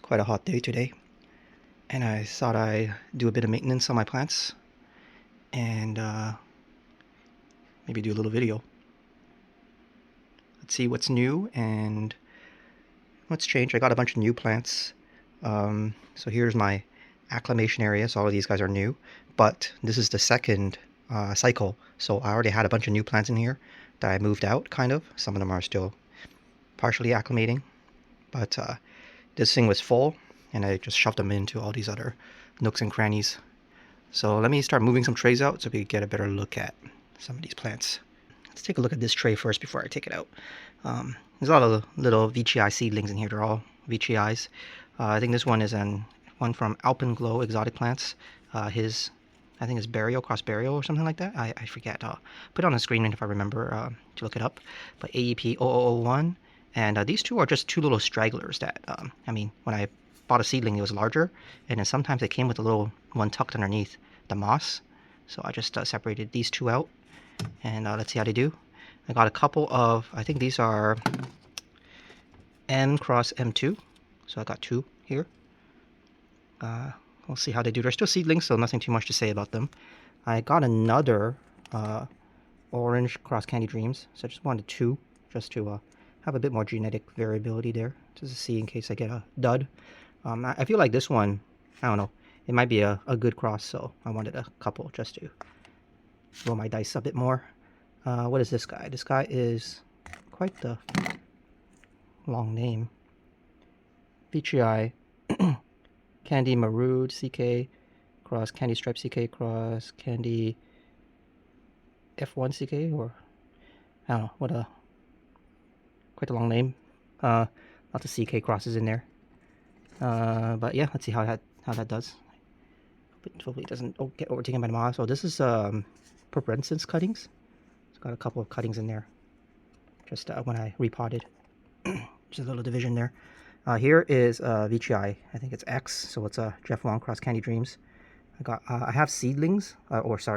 quite a hot day today, and I thought I'd do a bit of maintenance on my plants and maybe do a little video. Let's see what's new and what's changed. I got a bunch of new plants. So here's my acclimation area. So all of these guys are new, but this is the second cycle. So I already had a bunch of new plants in here that I moved out, kind of. Some of them are still partially acclimating, but this thing was full, and I just shoved them into all these other nooks and crannies. So let me start moving some trays out so we get a better look at some of these plants. Let's take a look at this tray first before I take it out. There's a lot of little veitchii seedlings in here. They're all veitchiis. I think this one is one from Alpenglow Exotic Plants. I think it's burial, cross burial or something like that. I forget. I'll put it on the screen if I remember to look it up. But AEP 0001. And these two are just two little stragglers that, I mean, when I bought a seedling, it was larger. And then sometimes it came with a little one tucked underneath the moss. So I just separated these two out. And let's see how they do. I got a couple of, I think these are M cross M2. So I got two here. We'll see how they do. They're still seedlings, so nothing too much to say about them. I got another orange cross Candy Dreams. So I just wanted two, just to have a bit more genetic variability there, just to see in case I get a dud. I feel like this one, I don't know, it might be a good cross, so I wanted a couple just to roll my dice a bit more. What is this guy? This guy is quite the long name. veitchii Candy Marood CK cross Candy Stripe CK cross Candy F1 CK, or I don't know, what a quite a long name. Lots of CK crosses in there. But yeah, let's see how that does. Hopefully it doesn't get overtaken by the moss. So this is purpurascens cuttings. It's got a couple of cuttings in there. Just when I repotted. Just a little division there. Here is veitchii. I think it's X, so it's a Jeff Long cross Candy Dreams. I have seedlings,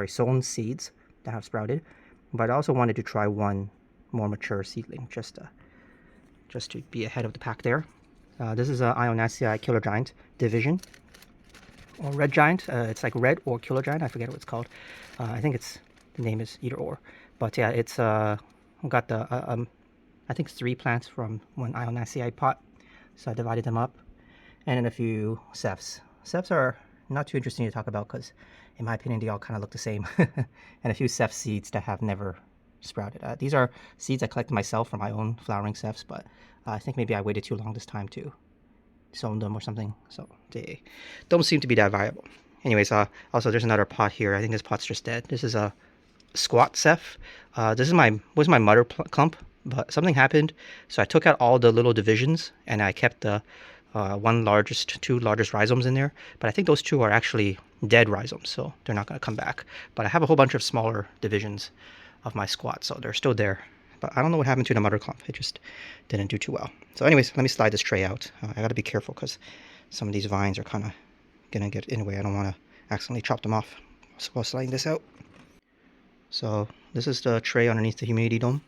sown seeds that have sprouted, but I also wanted to try one more mature seedling just to be ahead of the pack there. This is a Ionaceae Killer Giant division, or Red Giant. It's like Red or Killer Giant. I forget what it's called. I think the name is either or. But yeah, it's got the I think it's 3 plants from one Ionaceae pot. So I divided them up, and then a few cephs. Cephs are not too interesting to talk about because, in my opinion, they all kind of look the same. And a few ceph seeds that have never sprouted. These are seeds I collected myself from my own flowering cephs, but I think maybe I waited too long this time to sow them or something, so they don't seem to be that viable. Anyways, also there's another pot here. I think this pot's just dead. This is a squat ceph. This was my mother clump, but something happened, so I took out all the little divisions and I kept the two largest rhizomes in there. But I think those two are actually dead rhizomes, so they're not going to come back. But I have a whole bunch of smaller divisions of my squat, so they're still there. But I don't know what happened to the mother clump. It just didn't do too well. So anyways, let me slide this tray out. I got to be careful because some of these vines are kind of going to get in the way. I don't want to accidentally chop them off while sliding this out. So this is the tray underneath the humidity dome.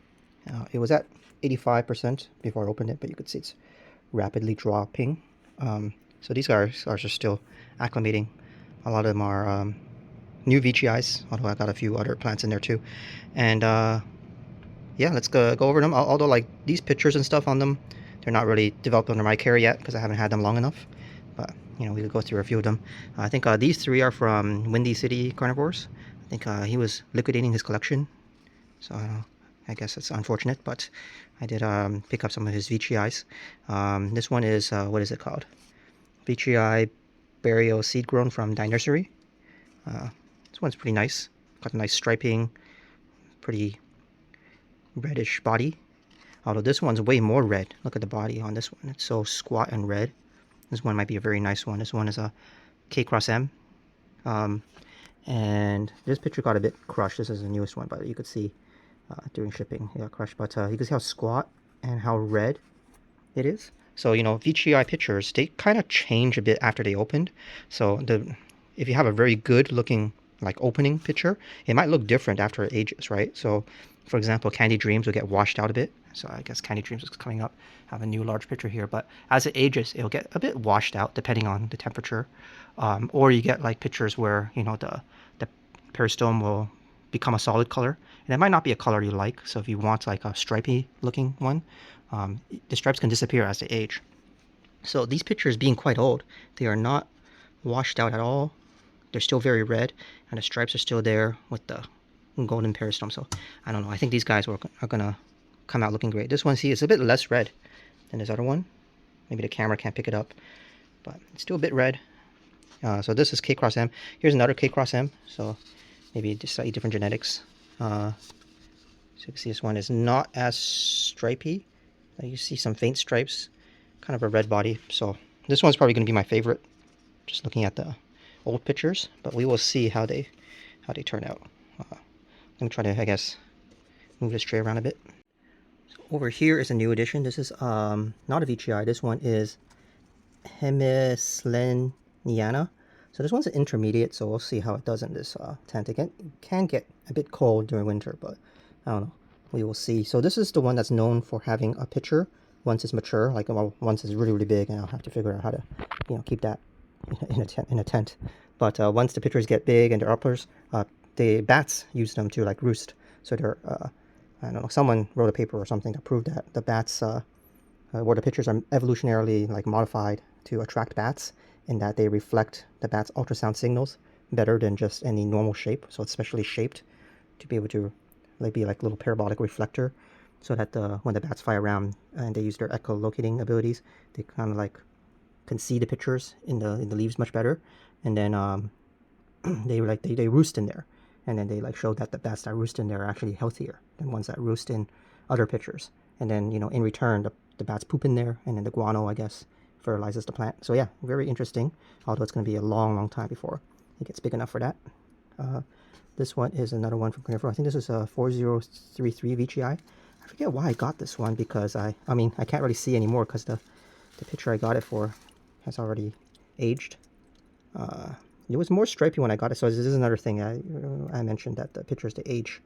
It was at 85% before I opened it, but you could see it's rapidly dropping. So these guys are just still acclimating. A lot of them are new veitchiis, although I got a few other plants in there too. And yeah, let's go over them. Although like these pictures and stuff on them, they're not really developed under my care yet because I haven't had them long enough. But you know, we could go through a few of them. I think these 3 are from Windy City Carnivorous. I think he was liquidating his collection, so I guess it's unfortunate, but I did pick up some of his veitchiis. This one is, what is it called? Veitchii Burial Seed Grown from Dye Nursery. This one's pretty nice. Got a nice striping, pretty reddish body. Although this one's way more red. Look at the body on this one. It's so squat and red. This one might be a very nice one. This one is a K cross M. And this picture got a bit crushed. This is the newest one, but you could see during shipping it got crushed. But you can see how squat and how red it is. So, you know, veitchii pictures, they kind of change a bit after they opened. So if you have a very good looking like opening picture, it might look different after it ages, right? So, for example, Candy Dreams will get washed out a bit. So I guess Candy Dreams is coming up. I have a new large picture here, but as it ages, it'll get a bit washed out depending on the temperature. Or you get like pictures where, you know, the peristome will become a solid color, and it might not be a color you like. So if you want like a stripy looking one, the stripes can disappear as they age. So these pictures being quite old, they are not washed out at all. They're still very red, and the stripes are still there with the golden peristome. So I don't know. I think these guys are gonna come out looking great. This one, see, it's a bit less red than this other one. Maybe the camera can't pick it up, but it's still a bit red. So this is K cross M. Here's another K cross M. So maybe just slightly different genetics. So you can see this one is not as stripy. You see some faint stripes, kind of a red body. So this one's probably going to be my favorite, just looking at the old pictures. But we will see how they turn out. Let me try to, I guess, move this tray around a bit. So over here is a new addition. This is not a veitchii. This one is Hemisleniana. So this one's an intermediate, so we'll see how it does in this tent. Again, it can get a bit cold during winter, but I don't know. We will see. So this is the one that's known for having a pitcher once it's mature. Like, well, once it's really, really big, and I'll have to figure out how to, you know, keep that in a tent. But once the pitchers get big and they're uppers, the bats use them to like roost. So they're, I don't know, someone wrote a paper or something that proved that the bats, where the pitchers are evolutionarily like modified to attract bats, in that they reflect the bat's ultrasound signals better than just any normal shape. So it's specially shaped to be able to like be like little parabolic reflector, so that when the bats fly around and they use their echolocating abilities, they kind of like can see the pictures in the leaves much better. And then they roost in there, and then they like show that the bats that roost in there are actually healthier than ones that roost in other pitchers. And then, you know, in return, the bats poop in there, and then the guano, I guess, fertilizes the plant. So yeah, very interesting, although it's going to be a long time before it gets big enough for that. This one is another one from Carnivorous. I think this is a 4033 veitchii. I forget why I got this one, because I mean, I can't really see anymore because the picture I got it for has already aged. It was more stripy when I got it, so this is another thing. I mentioned that the pictures, they age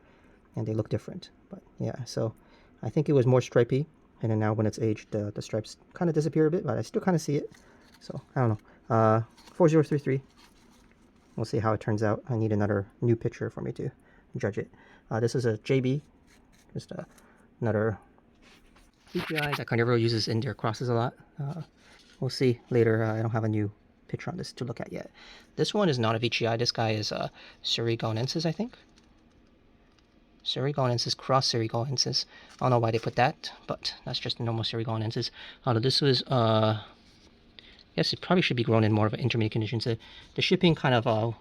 and they look different. But yeah, so I think it was more stripy, and then now when it's aged, the stripes kind of disappear a bit, but I still kind of see it. So I don't know. 4033. We'll see how it turns out. I need another new picture for me to judge it. This is a JB, just another veitchii that Carnivorous uses in their crosses a lot. We'll see later. I don't have a new picture on this to look at yet. This one is not a veitchii. This guy is Surigauensis, I think. Surigauensis cross Surigauensis. I don't know why they put that, but that's just the normal Surigauensis. This was yes, it probably should be grown in more of an intermediate conditions. The shipping kind of you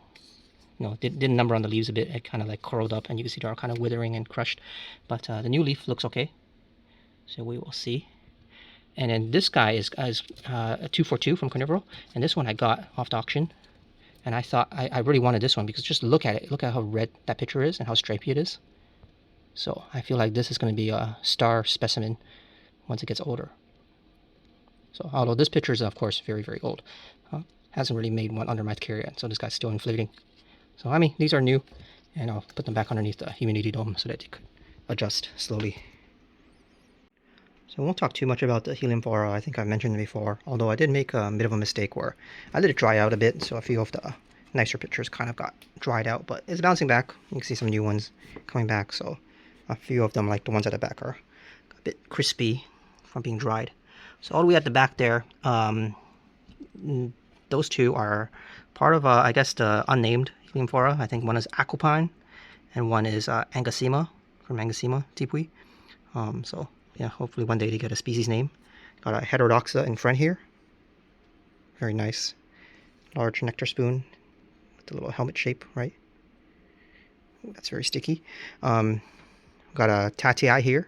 know, didn't number on the leaves a bit. It kind of like curled up, and you can see they're all kind of withering and crushed. But the new leaf looks okay, so we will see. And then this guy is a 242 from Carnivorous, and this one I got off the auction. And I thought I really wanted this one because just look at it. Look at how red that picture is and how stripy it is. So I feel like this is going to be a star specimen once it gets older. So although this picture is of course very, very old, hasn't really made one under my care yet. So this guy's still inflating. So I mean, these are new, and I'll put them back underneath the humidity dome so that they could adjust slowly. So I won't talk too much about the Heliamphora. I think I mentioned it before, although I did make a bit of a mistake where I let it dry out a bit, so a few of the nicer pictures kind of got dried out, but it's bouncing back. You can see some new ones coming back, so a few of them, like the ones at the back, are a bit crispy from being dried. So all the way at the back there, those two are part of, I guess, the unnamed Heliamphora. I think one is Aquapine, and one is Angosema, from Angosema tipui. So yeah, hopefully one day they get a species name. Got a heterodoxa in front here. Very nice. Large nectar spoon with the little helmet shape, right? Ooh, that's very sticky. Got a tatii here.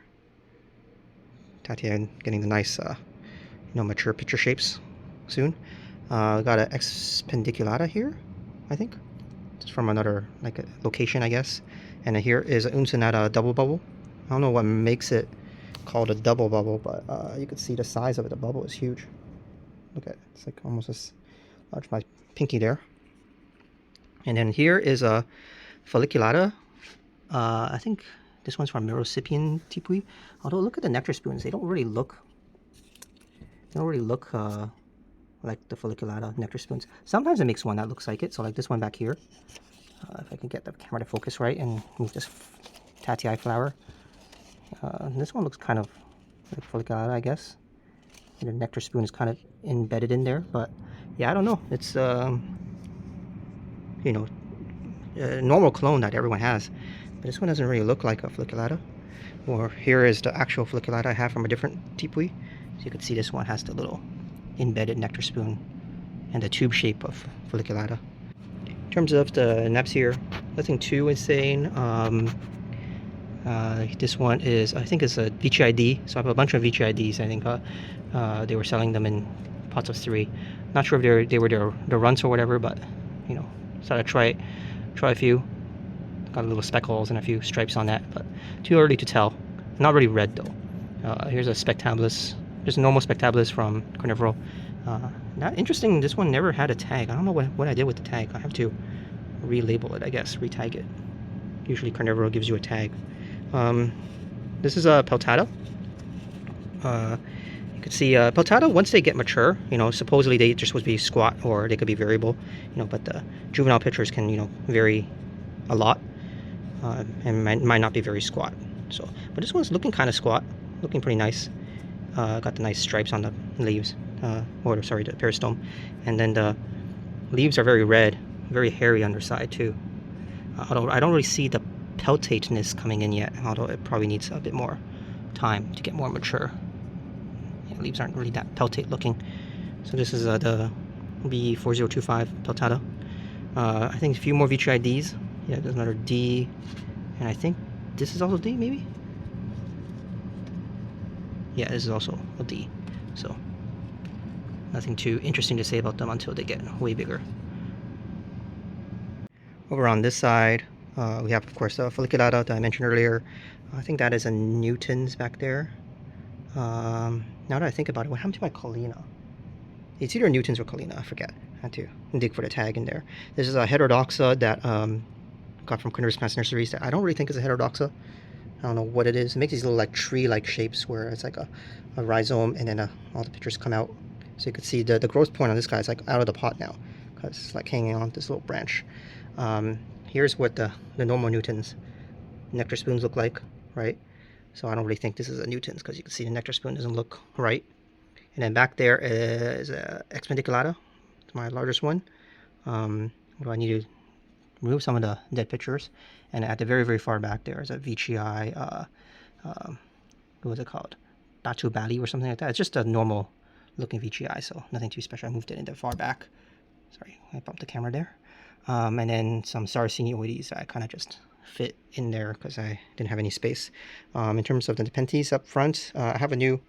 Tatii getting the nice, mature picture shapes soon. Got a expendiculata here, I think. It's from another like a location, I guess. And here is an uncinata double bubble. I don't know what makes it called a double bubble, but you can see the size of it. The bubble is huge. Look at it. It's like almost as large as my pinky there. And then here is a folliculata. I think this one's from Mirosipian tipui. Although look at the nectar spoons, they don't really look like the folliculata nectar spoons. Sometimes it makes one that looks like it. So like this one back here. If I can get the camera to focus right and move this tatii flower. This one looks kind of like folliculata, I guess. And the nectar spoon is kind of embedded in there, but yeah, I don't know. It's you know, a normal clone that everyone has, but this one doesn't really look like a folliculata. Or here is the actual folliculata I have from a different tipui. So you can see this one has the little embedded nectar spoon and the tube shape of folliculata. In terms of the naps here, nothing too insane. This one is, I think it's a veitchii. So I have a bunch of veitchii. I think they were selling them in pots of 3. Not sure if they were their runs or whatever, but you know, so I try a few. Got little speckles and a few stripes on that, but too early to tell. Not really red though. Here's a spectabilis, just a normal spectabilis from Carnivorous. Not interesting. This one never had a tag. I don't know what I did with the tag. I have to relabel it, I guess, retag it. Usually Carnivorous gives you a tag. This is a peltata. You can see peltata, once they get mature, you know, supposedly they're supposed to be squat or they could be variable, you know, but the juvenile pictures can, you know, vary a lot and might not be very squat. So, but this one's looking kind of squat, looking pretty nice. Got the nice stripes on the leaves, or sorry, the peristome, and then the leaves are very red, very hairy underside too. Although I don't really see the peltateness coming in yet, although it probably needs a bit more time to get more mature. Yeah, leaves aren't really that peltate looking. So this is the B4025 peltata. I think a few more veitchii. Yeah, there's another D, and I think this is also D, maybe? Yeah, this is also a D. So nothing too interesting to say about them until they get way bigger. Over on this side, we have, of course, the folliculata that I mentioned earlier. I think that is a Newton's back there. Now that I think about it, what happened to my Colina? It's either Newton's or Colina, I forget. I had to dig for the tag in there. This is a heterodoxa that got from Carnivorous Plants Nurseries that I don't really think is a heterodoxa. I don't know what it is. It makes these little like tree-like shapes where it's like a rhizome and then all the pictures come out. So you can see the growth point on this guy is like out of the pot now because it's like hanging on this little branch. Here's what the normal Newtons nectar spoons look like, right? So I don't really think this is a Newton's because you can see the nectar spoon doesn't look right. And then back there is a expendiculata. It's my largest one. What do I need to remove some of the dead pictures? And at the very, very far back there is a veitchii, what was it called? Batu Bali or something like that. It's just a normal looking veitchii, so nothing too special. I moved it into far back. Sorry, I bumped the camera there. And then some Sarracenoides I kind of just fit in there because I didn't have any space. In terms of the Nepenthes up front, I have a new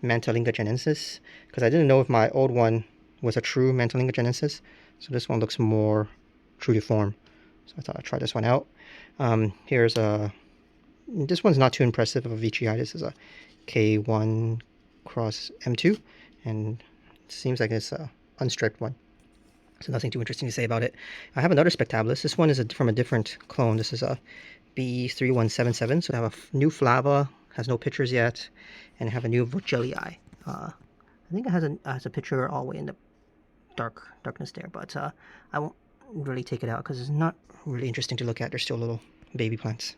Mantalinga Genensis because I didn't know if my old one was a true Mantalinga Genensis. So this one looks more true to form. So I thought I'd try this one out. Here's this one's not too impressive of a veitchii. This is a K1 cross M2, and it seems like it's a unstriped one. So nothing too interesting to say about it. I have another spectabilis. This one is from a different clone. This is a B3177. So I have a new flava, has no pictures yet, and I have a new veitchii. I think it has a picture all the way in the darkness there, but I won't really take it out because it's not really interesting to look at. They're still little baby plants.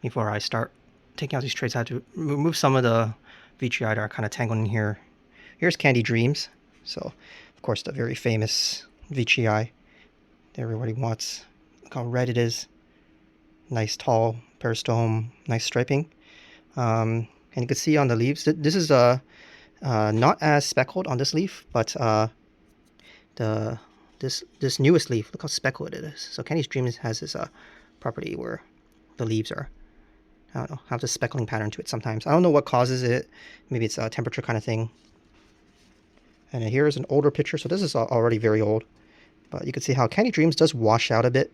Before I start taking out these trays, I have to remove some of the veitchii that are kind of tangled in here. Here's Candy Dreams. So, of course, the very famous veitchii that everybody wants. Look how red it is. Nice tall peristome, nice striping. And you can see on the leaves, this is not as speckled on this leaf, but this newest leaf, look how speckled it is. So Candy Dreams has this property where the leaves are, I don't know, have this speckling pattern to it sometimes. I don't know what causes it. Maybe it's a temperature kind of thing. And here's an older picture. So this is already very old. But you can see how Candy Dreams does wash out a bit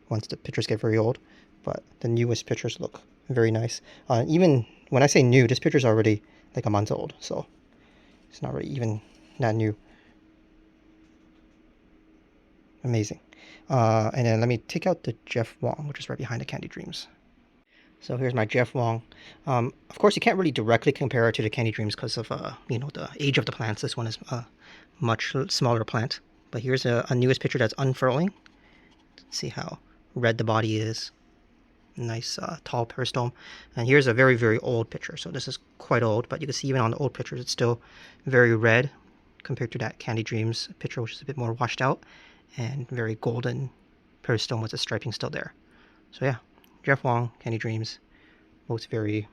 once the pictures get very old. But the newest pictures look very nice. Even when I say new, this picture is already like a month old. So it's not really even that new. Amazing. And then let me take out the Jeff Wong, which is right behind the Candy Dreams. So here's my Jeff Wong. Of course, you can't really directly compare it to the Candy Dreams because of you know, the age of the plants. This one is a much smaller plant. But here's a newest picture that's unfurling. See how red the body is. Nice tall peristome. And here's a very, very old picture. So this is quite old, but you can see even on the old pictures, it's still very red compared to that Candy Dreams picture, which is a bit more washed out and very golden peristome with the striping still there. So yeah, Jeff Wong, Candy Dreams, both very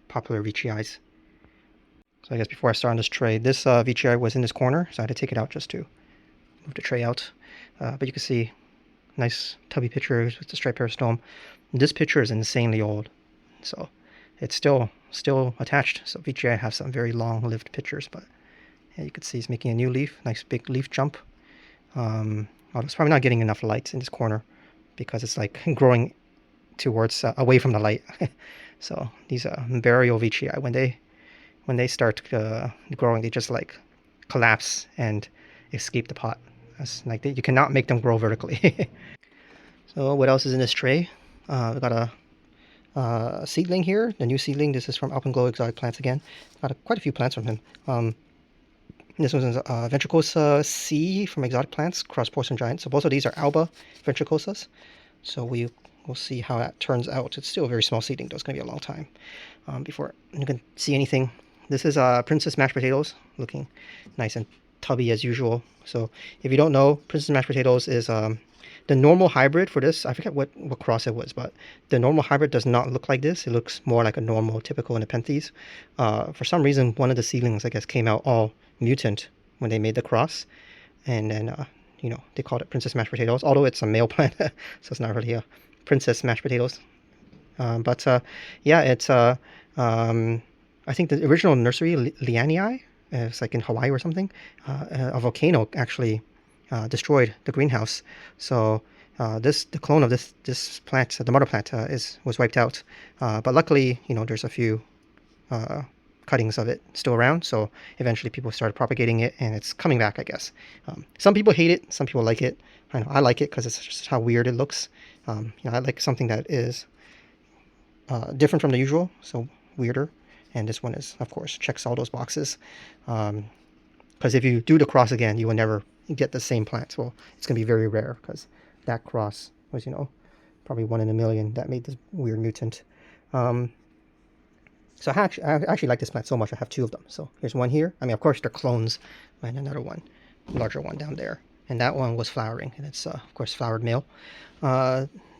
popular veitchii. So I guess before I start on this tray, this veitchii was in this corner, so I had to take it out just to move the tray out. But you can see nice tubby pictures with the striped peristome. This picture is insanely old, so it's still attached. So veitchii have some very long-lived pictures, but yeah, you can see he's making a new leaf, nice big leaf jump. Although it's probably not getting enough light in this corner because it's like growing towards away from the light. So these burial veitchii, when they start growing, they just like collapse and escape the pot. That's like you cannot make them grow vertically. So what else is in this tray? We got a seedling here, the new seedling. This is from Alpenglow Exotic Plants again. Got quite a few plants from him. This one's Ventricosa C from Exotic Plants, Cross Porcelain Giant. So both of these are Alba Ventricosas. So we'll see how that turns out. It's still a very small seedling, though. It's going to be a long time before you can see anything. This is Princess Mashed Potatoes, looking nice and tubby as usual. So if you don't know, Princess Mashed Potatoes is the normal hybrid for this. I forget what cross it was, but the normal hybrid does not look like this. It looks more like a normal, typical Nepenthes. For some reason, one of the seedlings, I guess, came out all mutant when they made the cross. And then, you know, they called it Princess Mashed Potatoes, although it's a male plant, so it's not really a Princess Mashed Potatoes. Yeah, it's, I think the original nursery, Lianii, it's like in Hawaii or something, a volcano actually destroyed the greenhouse. So the clone of this plant, the mother plant, was wiped out. But luckily, you know, there's a few cuttings of it still around. So eventually people started propagating it, and it's coming back, I guess. Some people hate it, some people like it. I know I like it because it's just how weird it looks. You know, I like something that is different from the usual, so weirder. And this one is, of course, checks all those boxes. Because if you do the cross again, you will never get the same plant. Well, it's going to be very rare because that cross was, you know, probably 1 in a million that made this weird mutant. So I actually like this plant so much, I have 2 of them. So here's one here. I mean, of course, they're clones, and another one, larger one down there. And that one was flowering, and it's, of course, flowered male.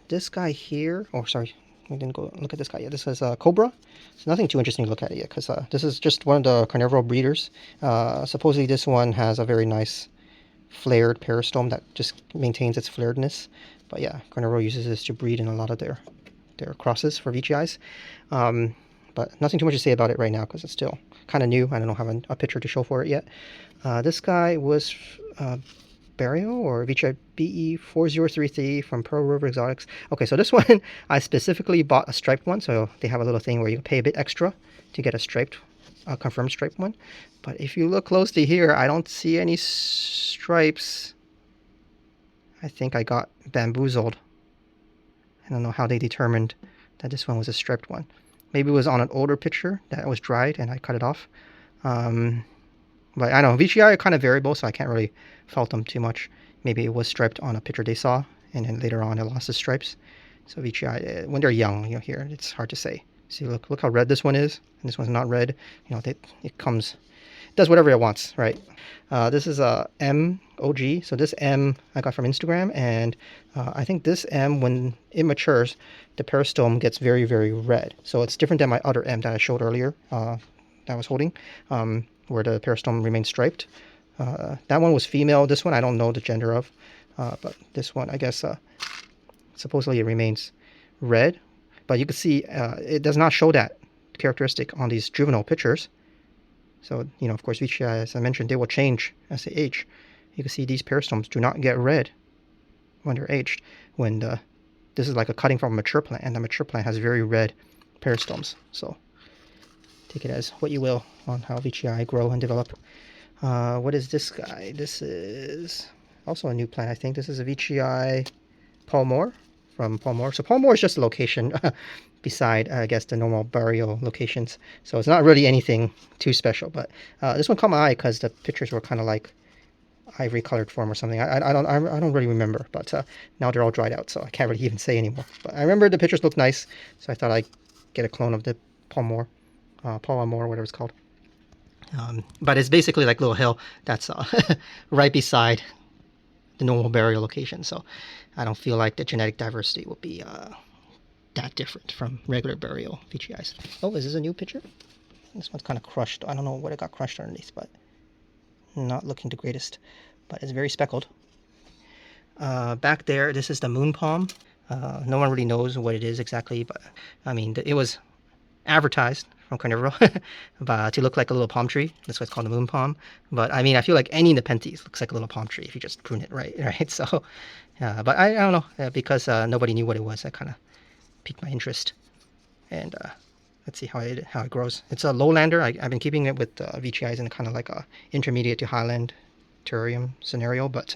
This guy here, oh, sorry, we didn't go look at this guy yet. This is Cobra. It's nothing too interesting to look at it yet, because this is just one of the carnivorous breeders. Supposedly this one has a very nice flared peristome that just maintains its flaredness. But yeah, Carnivorous uses this to breed in a lot of their crosses for veitchii. But nothing too much to say about it right now because it's still kind of new. I don't have a picture to show for it yet. This guy was Barrio or veitchii BE4033 from Pearl River Exotics. Okay, so this one I specifically bought a striped one, so they have a little thing where you can pay a bit extra to get a striped, confirmed striped one. But if you look closely here, I don't see any stripes. I think I got bamboozled. I don't know how they determined that this one was a striped one. Maybe it was on an older picture that was dried and I cut it off. But I don't know, veitchii are kind of variable, so I can't really fault them too much. Maybe it was striped on a picture they saw, and then later on it lost its stripes. So veitchii, when they're young, you know, here, it's hard to say. See, look how red this one is, and this one's not red. You know, it does whatever it wants, right? This is a M OG. So this M I got from Instagram, and I think this M, when it matures, the peristome gets very, very red. So it's different than my other M that I showed earlier, that I was holding, where the peristome remains striped. That one was female. This one I don't know the gender of, but this one I guess supposedly it remains red. But you can see it does not show that characteristic on these juvenile pictures. So, you know, of course, veitchii, as I mentioned, they will change as they age. You can see these peristomes do not get red when they're aged. When this is like a cutting from a mature plant, and the mature plant has very red peristomes. So take it as what you will on how veitchii grow and develop. What is this guy? This is also a new plant, I think. This is a veitchii Palmore from Palmore. So Palmore is just a location beside, I guess, the normal burial locations. So it's not really anything too special. But this one caught my eye because the pictures were kind of like ivory colored form or something. I don't really remember. But now they're all dried out, so I can't really even say anymore. But I remember the pictures looked nice, so I thought I'd get a clone of the Palmore, whatever it's called. But it's basically like a little hill that's right beside the normal burial location. So I don't feel like the genetic diversity will be that different from regular burial veitchii. Oh, is this a new picture? This one's kind of crushed. I don't know what it got crushed underneath, but not looking the greatest. But it's very speckled. Back there, this is the moon palm. No one really knows what it is exactly, but I mean, it was advertised from Carnivorous but to look like a little palm tree. That's why it's called the moon palm. But I mean, I feel like any Nepenthes looks like a little palm tree if you just prune it right. So, but I don't know, because nobody knew what it was. That kind of piqued my interest. And let's see how it grows. It's a lowlander. I've been keeping it with veitchii in kind of like a intermediate to highland terrarium scenario, but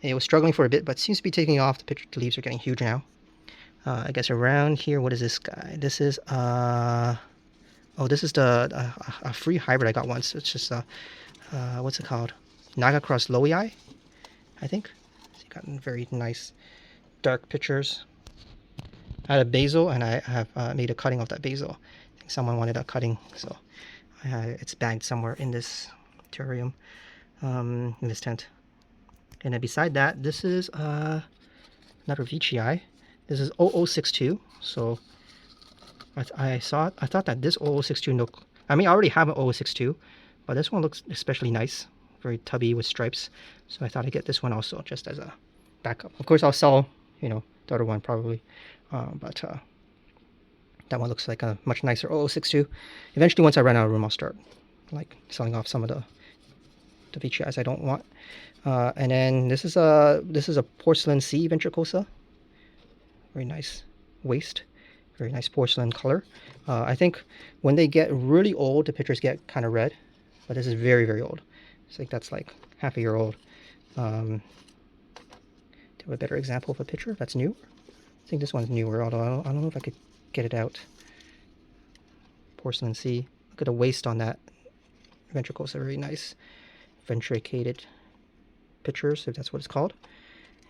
it was struggling for a bit, but seems to be taking off. The leaves are getting huge now. I guess around here, what is this guy? This is oh, this is the a free hybrid I got once. It's just what's it called? Naga Cross Loei, I think. It's gotten very nice dark pictures. I had a basil, and I have made a cutting of that basil. I think someone wanted a cutting, so it's bagged somewhere in this terrarium, in this tent. And then beside that, this is another veitchii. This is 0062. So I thought that this 0062 look. I mean, I already have an 0062, but this one looks especially nice, very tubby with stripes. So I thought I'd get this one also, just as a backup. Of course, I'll sell, the other one probably, but that one looks like a much nicer 0062. Eventually, once I run out of room, I'll start like selling off some of the veitchii I don't want. And then this is a porcelain sea ventricosa. Very nice waist, very nice porcelain color. I think when they get really old, the pictures get kind of red, but this is very, very old. I think that's like half a year old. Do you have a better example of a picture that's new? I think this one's newer, although I don't know if I could get it out. Porcelain sea. Look at the waist on that ventricosa, very nice ventricated pictures, if that's what it's called.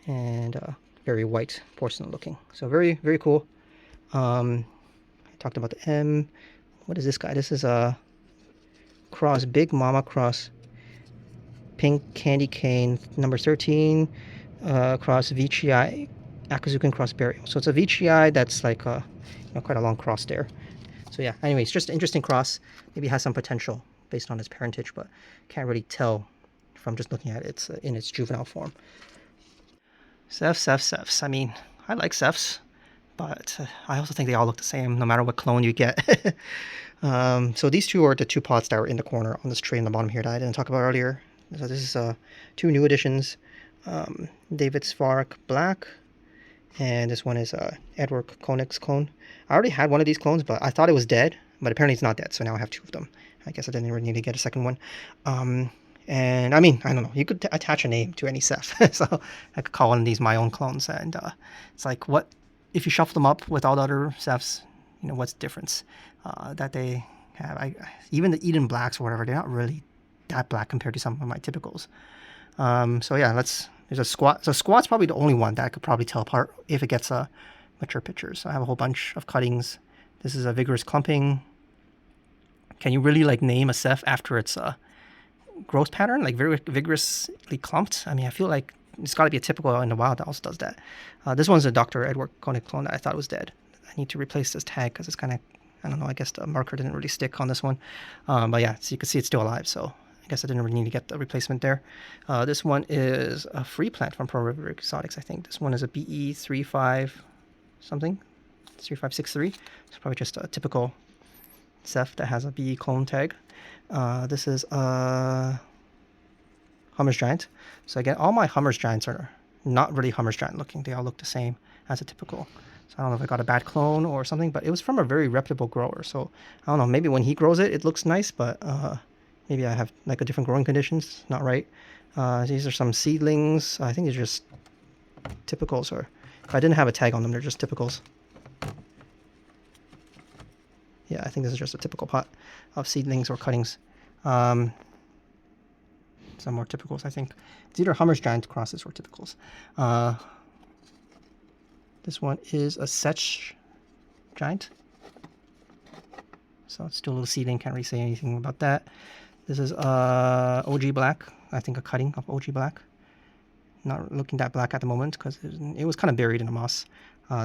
And very white porcelain looking. So very, very cool. I talked about the M. What is this guy? This is a cross, Big Mama cross pink candy cane number 13 cross veitchii Akazukin cross burial. So it's a veitchii that's like quite a long cross there. So yeah, anyways, just an interesting cross. Maybe it has some potential based on its parentage, but can't really tell from just looking at it. It's in its juvenile form. Cephs. I mean, I like cephs, but I also think they all look the same no matter what clone you get. So these two are the two pots that were in the corner on this tray in the bottom here that I didn't talk about earlier. So this is two new additions. David's Svark Black, and this one is Edward Koenig's clone. I already had one of these clones, but I thought it was dead, but apparently it's not dead, so now I have two of them. I guess I didn't really need to get a second one. And I mean, I don't know, you could attach a name to any ceph. So I could call one of these my own clones, and it's like, what if you shuffle them up with all the other cephs, what's the difference that they have? Even the Eden Blacks or whatever, they're not really that black compared to some of my typicals. So yeah, there's a squat. So squat's probably the only one that I could probably tell apart if it gets mature pictures. So I have a whole bunch of cuttings. This is a vigorous clumping. Can you really like name a ceph after its growth pattern, like very vigorously clumped? I mean, I feel like it's got to be a typical in the wild that also does that. This one's a Dr. Edward Koenig clone that I thought was dead. I need to replace this tag because it's kind of, I don't know, I guess the marker didn't really stick on this one. But yeah, so you can see it's still alive, so I guess I didn't really need to get the replacement there. This one is a free plant from Pearl River Exotics, I think. This one is a BE35 something, 3563. It's probably just a typical ceph that has a BE clone tag. This is a Hummer's Giant. So again, all my Hummer's Giants are not really Hummer's Giant looking. They all look the same as a typical. So I don't know if I got a bad clone or something, but it was from a very reputable grower. So I don't know, maybe when he grows it, it looks nice, but maybe I have like a different growing conditions, not right. These are some seedlings. I think they're just typicals, or if I didn't have a tag on them, they're just typicals. Yeah, I think this is just a typical pot of seedlings or cuttings. Some more typicals, I think. It's either Hummer's Giant crosses or typicals. This one is a Setch Giant. So it's still a little seedling, can't really say anything about that. This is OG Black, I think a cutting of OG Black. Not looking that black at the moment because it was kind of buried in the moss.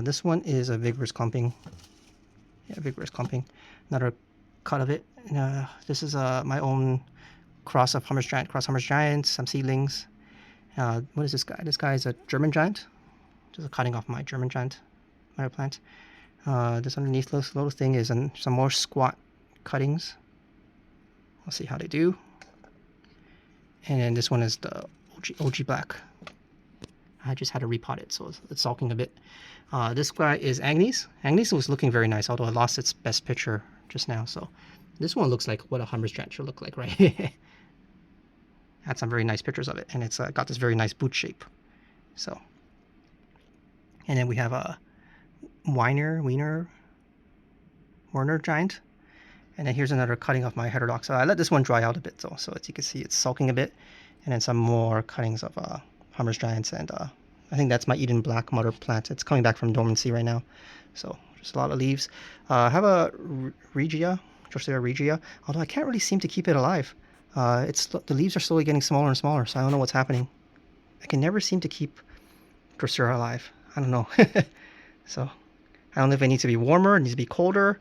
This one is a Vigorous Clumping. Yeah, Vigorous Clumping. Another cut of it. This is my own cross of Hummer's Giant, cross Hummer's Giant, some seedlings. What is this guy? This guy is a German Giant. Just a cutting off my German Giant meadow plant. This underneath little thing is some more squat cuttings. We'll see how they do. And then this one is the OG Black. I just had to repot it, so it's sulking a bit. This guy is Agnes. Agnes was looking very nice, although it lost its best picture just now. So this one looks like what a Hummer's Giant should look like, right? Had some very nice pictures of it, and it's got this very nice boot shape. So, and then we have a Werner Giant. And then here's another cutting of my heterodoxa. I let this one dry out a bit though, so as you can see, it's sulking a bit. And then some more cuttings of Hummer's Giants, and I think that's my Eden Black mother plant. It's coming back from dormancy right now, so just a lot of leaves. I have a Regia, Drosera Regia, although I can't really seem to keep it alive. The leaves are slowly getting smaller and smaller, so I don't know what's happening. I can never seem to keep Drosera alive. I don't know. So I don't know if it needs to be warmer, it needs to be colder.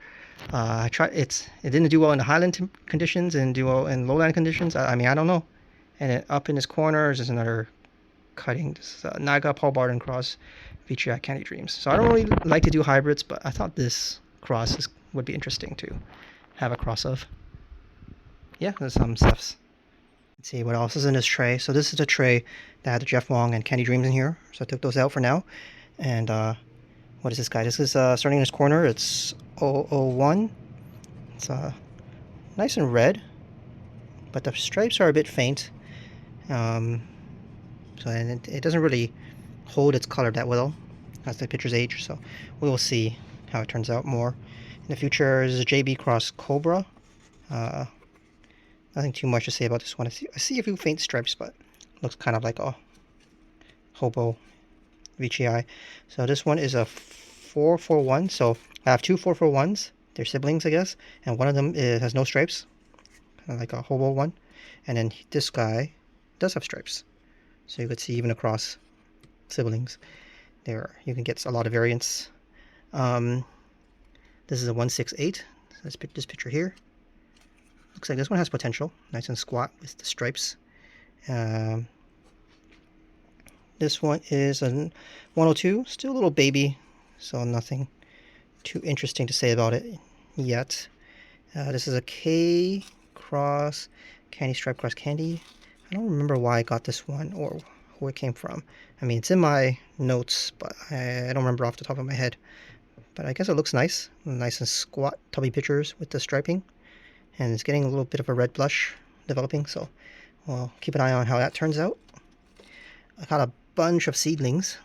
I tried. It didn't do well in the highland conditions and do well in lowland conditions. I mean, I don't know. And then up in this corner is another cutting. This is Naga Paul Barden cross veitchii Candy Dreams. So I don't really like to do hybrids, but I thought this cross would be interesting to have a cross of. Yeah, there's some stuffs. Let's see what else is in this tray. So this is the tray that had the Jeff Wong and Candy Dreams in here. So I took those out for now. And what is this guy? This is starting in this corner. It's 001. It's nice and red, but the stripes are a bit faint. So and it doesn't really hold its color that well as the pictures age. So we will see how it turns out more in the future. This is a JB Cross Cobra. Nothing too much to say about this one. I see a few faint stripes, but looks kind of like a hobo veitchii. So this one is a 441. So I have two 441s. They're siblings, I guess, and one of them has no stripes, kind of like a hobo one. And then this guy does have stripes. So you could see even across siblings, there you can get a lot of variance. This is a 168. So let's pick this picture here. Looks like this one has potential, nice and squat with the stripes. This one is a 102, still a little baby, so nothing too interesting to say about it yet. This is a K cross Candy Stripe Cross Candy. I don't remember why I got this one or who it came from. I mean, it's in my notes, but I don't remember off the top of my head. But I guess it looks nice and squat, tubby pictures with the striping. And it's getting a little bit of a red blush developing, so we'll keep an eye on how that turns out. I got a bunch of seedlings,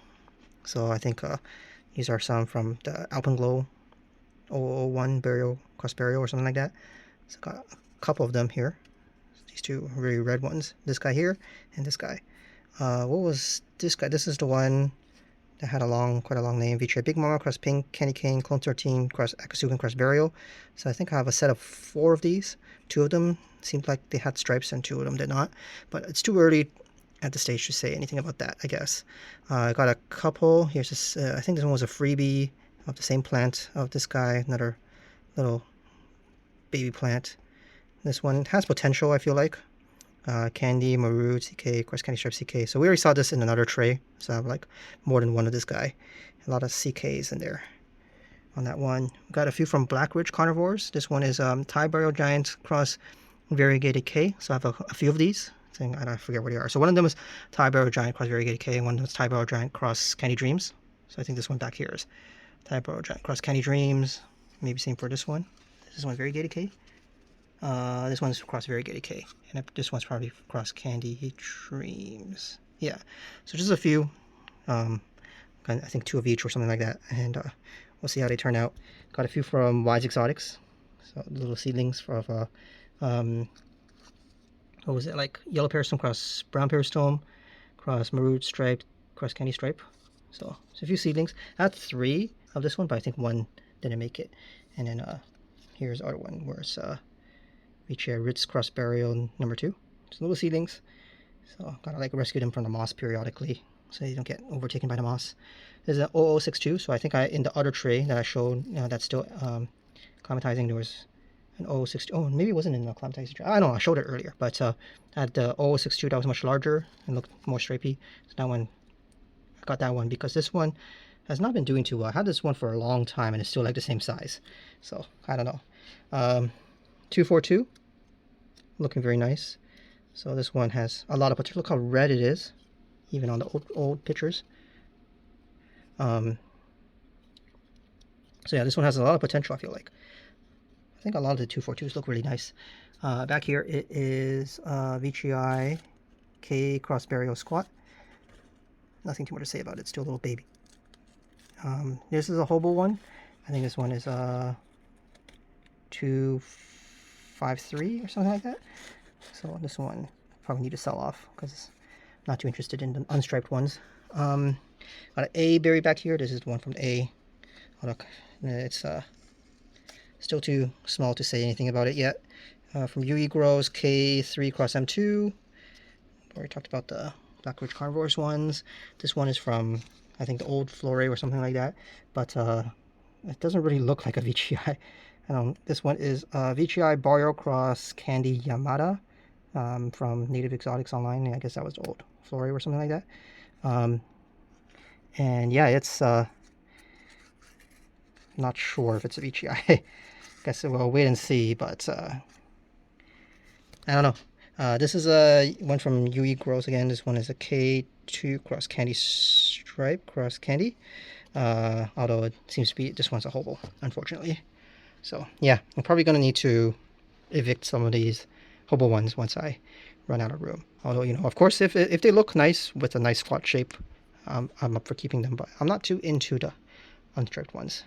so I think these are some from the Alpenglow 001 burial, cross burial or something like that. So I got a couple of them here. These two very red ones. This guy here and this guy. What was this guy? This is the one that had quite a long name. Veitchii Big Mama cross Pink, Candy Cane, Clone 13 cross Akasugan cross Burial. So I think I have a set of 4 of these. 2 of them seemed like they had stripes and 2 of them did not. But it's too early at the stage to say anything about that, I guess. I got a couple. Here's this. I think this one was a freebie of the same plant of this guy. Another little baby plant. This one has potential, I feel like. Candy, Maroon, CK, Cross Candy Stripe CK. So we already saw this in another tray. So I have like more than one of this guy. A lot of CKs in there on that one. Got a few from Black Ridge Carnivorous. This one is Thai Burial Giant Cross Variegated K. So I have a few of these. I forget what they are. So one of them is Thai Burial Giant Cross Variegated K, and one of them is Thai Burial Giant Cross Candy Dreams. So I think this one back here is Thai Burial Giant Cross Candy Dreams. Maybe same for this one. This is one Variegated K. This one's cross Variegated K, and this one's probably cross Candy Dreams. Yeah, so just a few. I think 2 of each or something like that, and we'll see how they turn out. Got a few from Wise Exotics, so little seedlings of what was it, like yellow peristome cross brown peristome cross maroon stripe cross candy stripe. So a few seedlings. I had 3 of this one, but I think 1 didn't make it. And then here's our one where it's veitchii Ritz cross burial number 2. Just little seedlings. So gotta like rescue them from the moss periodically so they don't get overtaken by the moss. There's an 0062, so I think in the other tray that I showed, that's still climatizing, there was an 0062. Oh, maybe it wasn't in the climatizing tray. I don't know, I showed it earlier, but I had the 0062 that was much larger and looked more stripy. So that one, I got that one because this one has not been doing too well. I had this one for a long time and it's still like the same size. So I don't know. 242, looking very nice. So this one has a lot of potential. Look how red it is, even on the old pictures. So yeah, this one has a lot of potential, I feel like. I think a lot of the 242s look really nice. Back here it is veitchii K cross burial squat. Nothing too much to say about it. It's still a little baby. This is a hobo one. I think this one is 253 or something like that. So this one probably need to sell off because I'm not too interested in the unstriped ones. Got an A berry back here. This is the one from the A. Oh, look, it's still too small to say anything about it yet. From UE Grows K3 cross M2. Already talked about the Black Ridge Carnivorous ones. This one is from, I think, the old Flore or something like that. But it doesn't really look like a veitchii. This one is veitchii Barrio cross Candy Yamada from Native Exotics Online. I guess that was the old Flore or something like that. And yeah, it's not sure if it's a veitchii. I guess we'll wait and see, but I don't know. This is one from UE Grows again. This one is a K2 cross Candy Stripe cross Candy. Although it seems to be, this one's a hobo, unfortunately. So yeah, I'm probably going to need to evict some of these hobo ones once I run out of room. Although, of course, if they look nice with a nice squat shape, I'm up for keeping them, but I'm not too into the unstriped ones.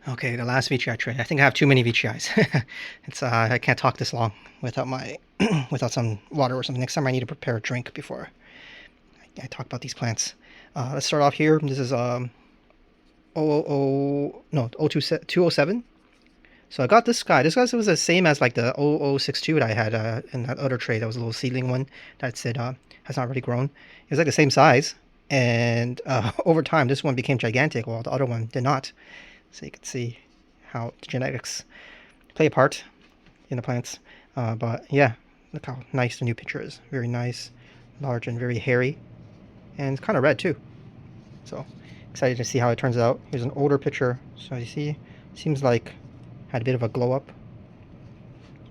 Okay, the last veitchii tray. I think I have too many veitchiis. It's I can't talk this long without my without some water or something. Next time I need to prepare a drink before I talk about these plants. Let's start off here. This is 207. So I got this guy. This guy was the same as like the 0062 that I had in that other tray. That was a little seedling one that said has not really grown. It was like the same size, and over time this one became gigantic while the other one did not. So you can see how the genetics play a part in the plants. But yeah, look how nice the new picture is. Very nice, large and very hairy, and it's kind of red too. So excited to see how it turns out. Here's an older picture. So you see, seems like had a bit of a glow up,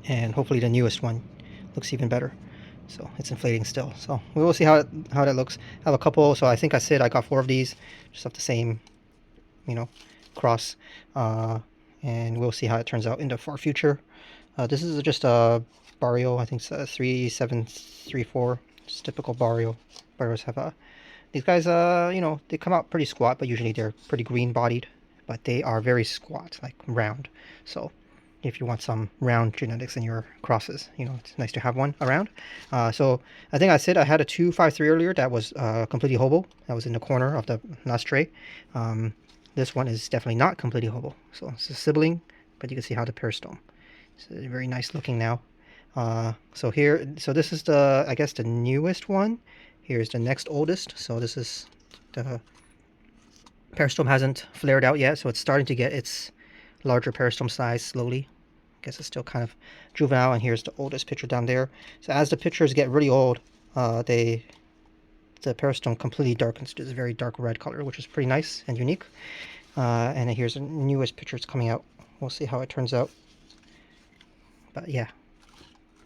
and hopefully the newest one looks even better. So it's inflating still. So we will see how that looks. I have a couple. So I think I said I got 4 of these, just of the same, cross, and we'll see how it turns out in the far future. This is just a barrio. I think it's a 3734. It's typical barrio. Barrios have these guys. They come out pretty squat, but usually they're pretty green bodied. But they are very squat, like round. So if you want some round genetics in your crosses, it's nice to have one around. So I think I said I had a 253 earlier that was completely hobo. That was in the corner of the last tray. This one is definitely not completely hobo. So it's a sibling, but you can see how the peristome. It's very nice looking now. So this is I guess the newest one. Here's the next oldest. So this is the peristome hasn't flared out yet, so it's starting to get its larger peristome size slowly. I guess it's still kind of juvenile. And here's the oldest picture down there. So as the pictures get really old, the peristome completely darkens to this very dark red color, which is pretty nice and unique. And then here's the newest picture that's coming out. We'll see how it turns out. But yeah,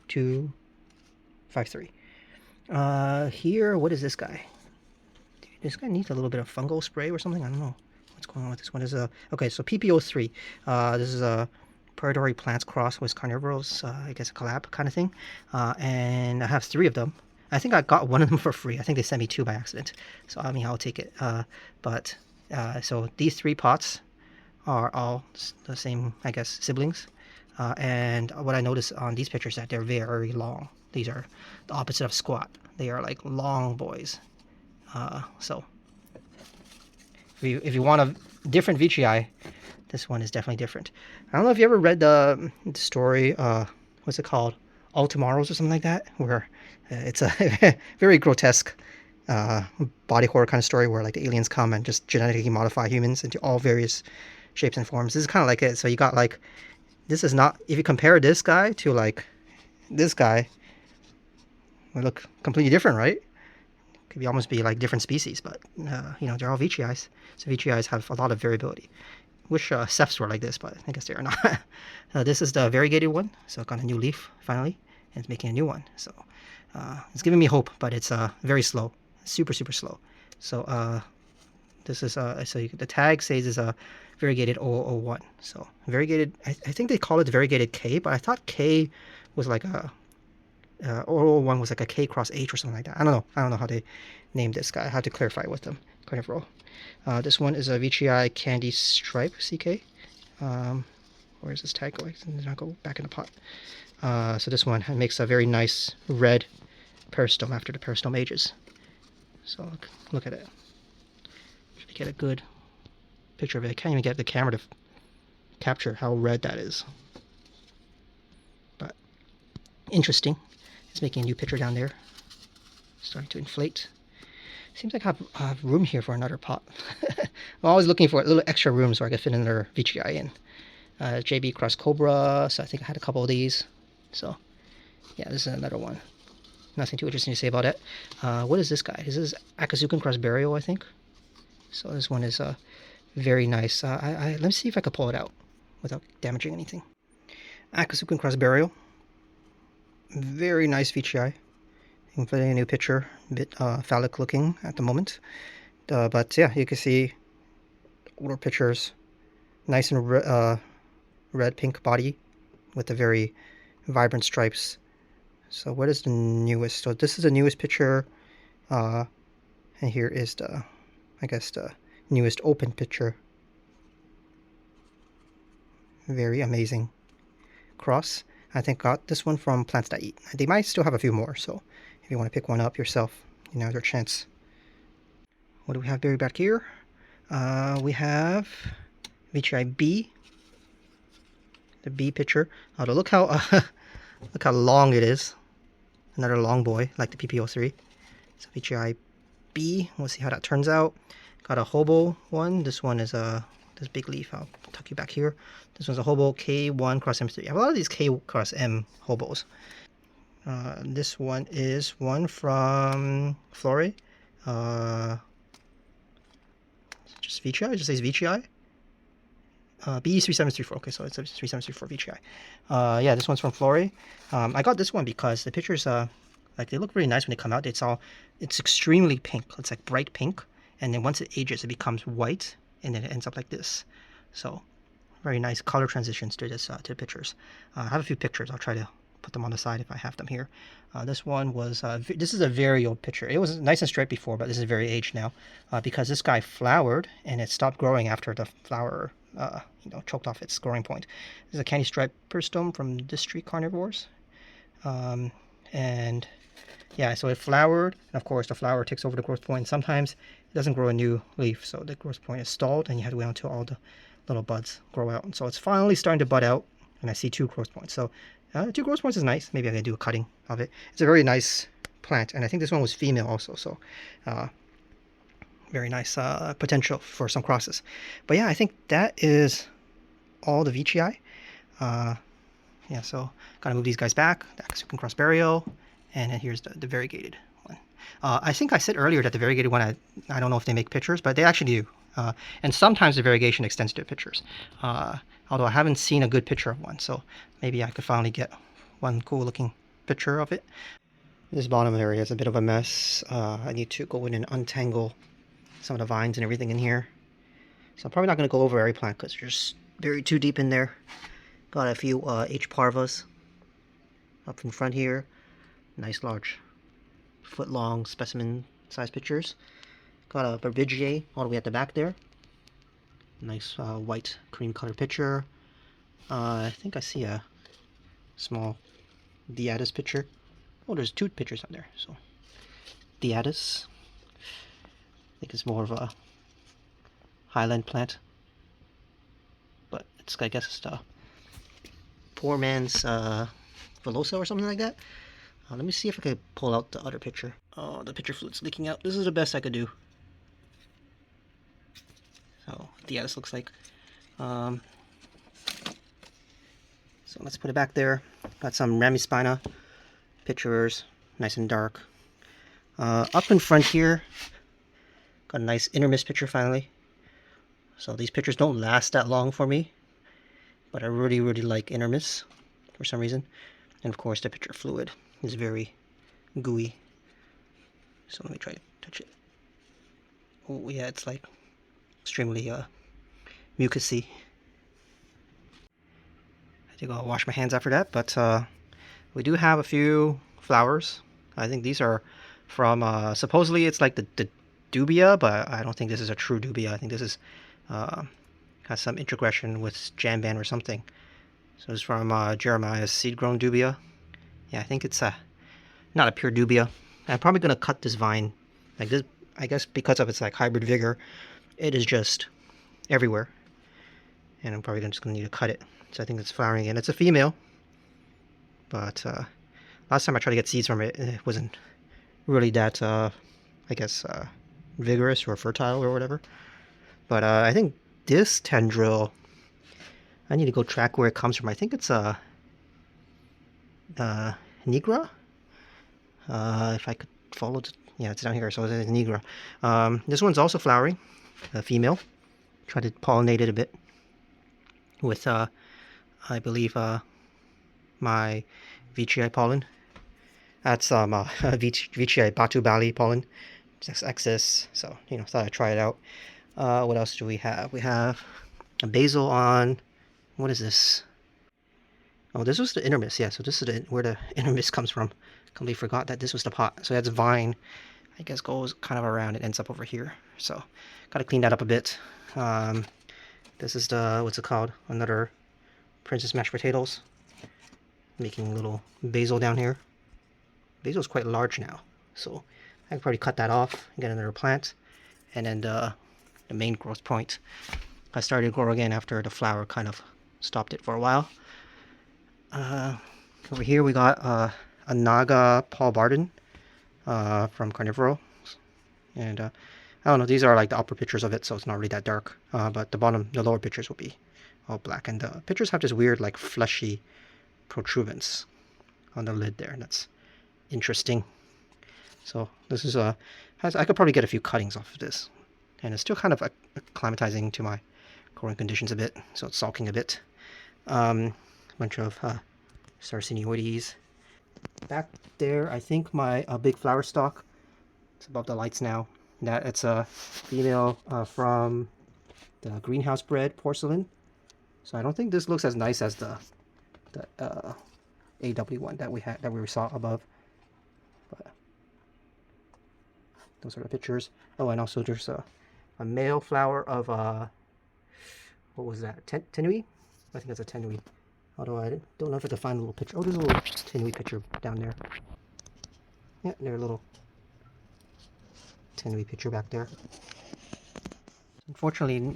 253. Here, what is this guy? Dude, this guy needs a little bit of fungal spray or something. I don't know what's going on with this one. Okay, so PPO3. This is a predatory plants cross with Carnivorous, I guess a collab kind of thing. And I have 3 of them. I think I got one of them for free. I think they sent me 2 by accident. So I mean, I'll take it. So these 3 pots are all the same, I guess, siblings. And what I noticed on these pictures that they're very long. These are the opposite of squat. They are like long boys. So if you want a different veitchii, this one is definitely different. I don't know if you ever read the story, what's it called? All Tomorrows or something like that, where it's a very grotesque body horror kind of story where like the aliens come and just genetically modify humans into all various shapes and forms. This is kind of like it. So you got like, this is not, if you compare this guy to like this guy, they look completely different, right? Could almost be like different species, but you know, they're all veitchiis. So veitchiis have a lot of variability. Wish cephs were like this, but I guess they are not. This is the variegated one, so it got a new leaf finally, and it's making a new one. So it's giving me hope, but it's very slow, super slow. So this is the tag says is a variegated 001. So variegated, I think they call it variegated K, but I thought K was like a 001 was like a K cross H or something like that. I don't know how they named this guy. I have to clarify with them. Carnivorous. This one is a veitchii candy stripe CK. Where is this tag going? Then I'll go back in the pot. So this one makes a very nice red peristome after the peristome ages. So look at it. Should get a good picture of it. I can't even get the camera to capture how red that is. But interesting. It's making a new picture down there. Starting to inflate. Seems like I have room here for another pot. I'm always looking for a little extra room so I can fit another veitchii in. JB Cross Cobra, so I think I had a couple of these. So, yeah, this is another one. Nothing too interesting to say about it. What is this guy? This is Akazuken Cross Burial, I think. So this one is very nice. Let me see if I can pull it out without damaging anything. Akazuken Cross Burial. Very nice veitchii. I'm putting a new picture, a bit phallic looking at the moment. But yeah, you can see older pictures. Nice and red pink body with the very vibrant stripes. So what is the newest? So this is the newest picture. And here is the, I guess, the newest open picture. Very amazing cross. I think got this one from Plants That Eat. They might still have a few more, so if you want to pick one up yourself, you know, your chance. What do we have buried back here? We have veitchii B. The B picture. Oh, look how look how long it is. Another long boy, like the PPO3. So veitchii B. We'll see how that turns out. Got a hobo one. This one is this big leaf. I'll tuck you back here. This one's a hobo K1 cross M3. I have a lot of these K cross M hobos. This one is one from Flore. Just veitchii. It just says veitchii. B3734. Okay, so it's a 3734 veitchii. Yeah, this one's from Flore. I got this one because the pictures, like they look really nice when they come out. It's extremely pink. It's like bright pink, and then once it ages, it becomes white, and then it ends up like this. So very nice color transitions to this to the pictures. I have a few pictures. I'll try to put them on the side if I have them here. This one was this is a very old picture. It was nice and straight before, but this is very aged now because this guy flowered and it stopped growing after the flower choked off its growing point. This is a candy stripe peristome from District Carnivorous. And yeah, so it flowered, and of course the flower takes over the growth point. Sometimes it doesn't grow a new leaf, so the growth point is stalled, and you have to wait until all the little buds grow out. And so it's finally starting to bud out, and I see 2 growth points. So 2 growth points is nice. Maybe I can do a cutting of it. It's a very nice plant, and I think this one was female also, so very nice potential for some crosses. But yeah, I think that is all the veitchii. Yeah, so gotta move these guys back. The Akazuken Cross Burial, and then here's the variegated one. I think I said earlier that the variegated one, I don't know if they make pictures, but they actually do. And sometimes the variegation extends to pictures. Although I haven't seen a good picture of one, so maybe I could finally get one cool looking picture of it. This bottom area is a bit of a mess. I need to go in and untangle some of the vines and everything in here. So I'm probably not going to go over every plant because they're just buried too deep in there. Got a few H. parvas up in front here. Nice large foot-long specimen size pictures. Got a veitchii all the way at the back there. Nice white cream color picture. I think I see a small Diatus picture. Oh, there's two pictures on there. So Diatus, I think it's more of a highland plant, but it's, I guess it's the poor man's velosa or something like that. Let me see if I can pull out the other picture. Oh, the picture fluid's leaking out. This is the best I could do. So Diatus looks like. So let's put it back there. Got some Ramispina pictures, nice and dark. Up in front here, got a nice intermist picture finally. So these pictures don't last that long for me, but I really like intermists for some reason. And of course the picture fluid is very gooey. So let me try to touch it. Oh yeah, it's like extremely mucusy. I think I'll wash my hands after that, but we do have a few flowers. I think these are from, supposedly it's like the dubia, but I don't think this is a true dubia. I think this is, has some introgression with jamban or something. So it's from Jeremiah's seed-grown dubia. Yeah, I think it's not a pure dubia. I'm probably going to cut this vine. Like this, I guess because of its like hybrid vigor, it is just everywhere. And I'm probably just going to need to cut it. So I think it's flowering again. It's a female. But last time I tried to get seeds from it, it wasn't really that, I guess, vigorous or fertile or whatever. But I think this tendril, I need to go track where it comes from. I think it's a Nigra. If I could follow, yeah, it's down here, so it's a Nigra. This one's also flowering, a female. Try to pollinate it a bit with, I believe, my veitchii pollen. That's veitchii Batu Bali pollen. It's excess, so you know, thought I'd try it out. What else do we have? We have a basil on. What is this? Oh, this was the intermist. Yeah, so this is where the intermist comes from. Completely forgot that this was the pot. So that's vine. I guess goes kind of around. It ends up over here. So gotta clean that up a bit. This is the, what's it called? Another princess mashed potatoes. Making a little basil down here. Basil's quite large now, so I could probably cut that off and get another plant. And then the main growth point, I started to grow again after the flower kind of stopped it for a while. Over here we got a Naga Paul Barden from Carnivorous. And I don't know, these are like the upper pictures of it, so it's not really that dark. But the lower pictures will be all black. And the pictures have this weird, like, fleshy protuberance on the lid there. And that's interesting. So this is I could probably get a few cuttings off of this. And it's still kind of acclimatizing to my growing conditions a bit. So it's sulking a bit. Bunch of Sarsinioides. Back there, I think my big flower stalk, it's above the lights now. That it's a female from the greenhouse bred porcelain. So I don't think this looks as nice as the AW one that we saw above. But those are the pictures. Oh, and also there's a male flower of what was that? Tenui? I think that's a tenui. Although I don't know if I can find a little picture. Oh, there's a little tenui picture down there. Yeah, there's a little tenui picture back there. Unfortunately,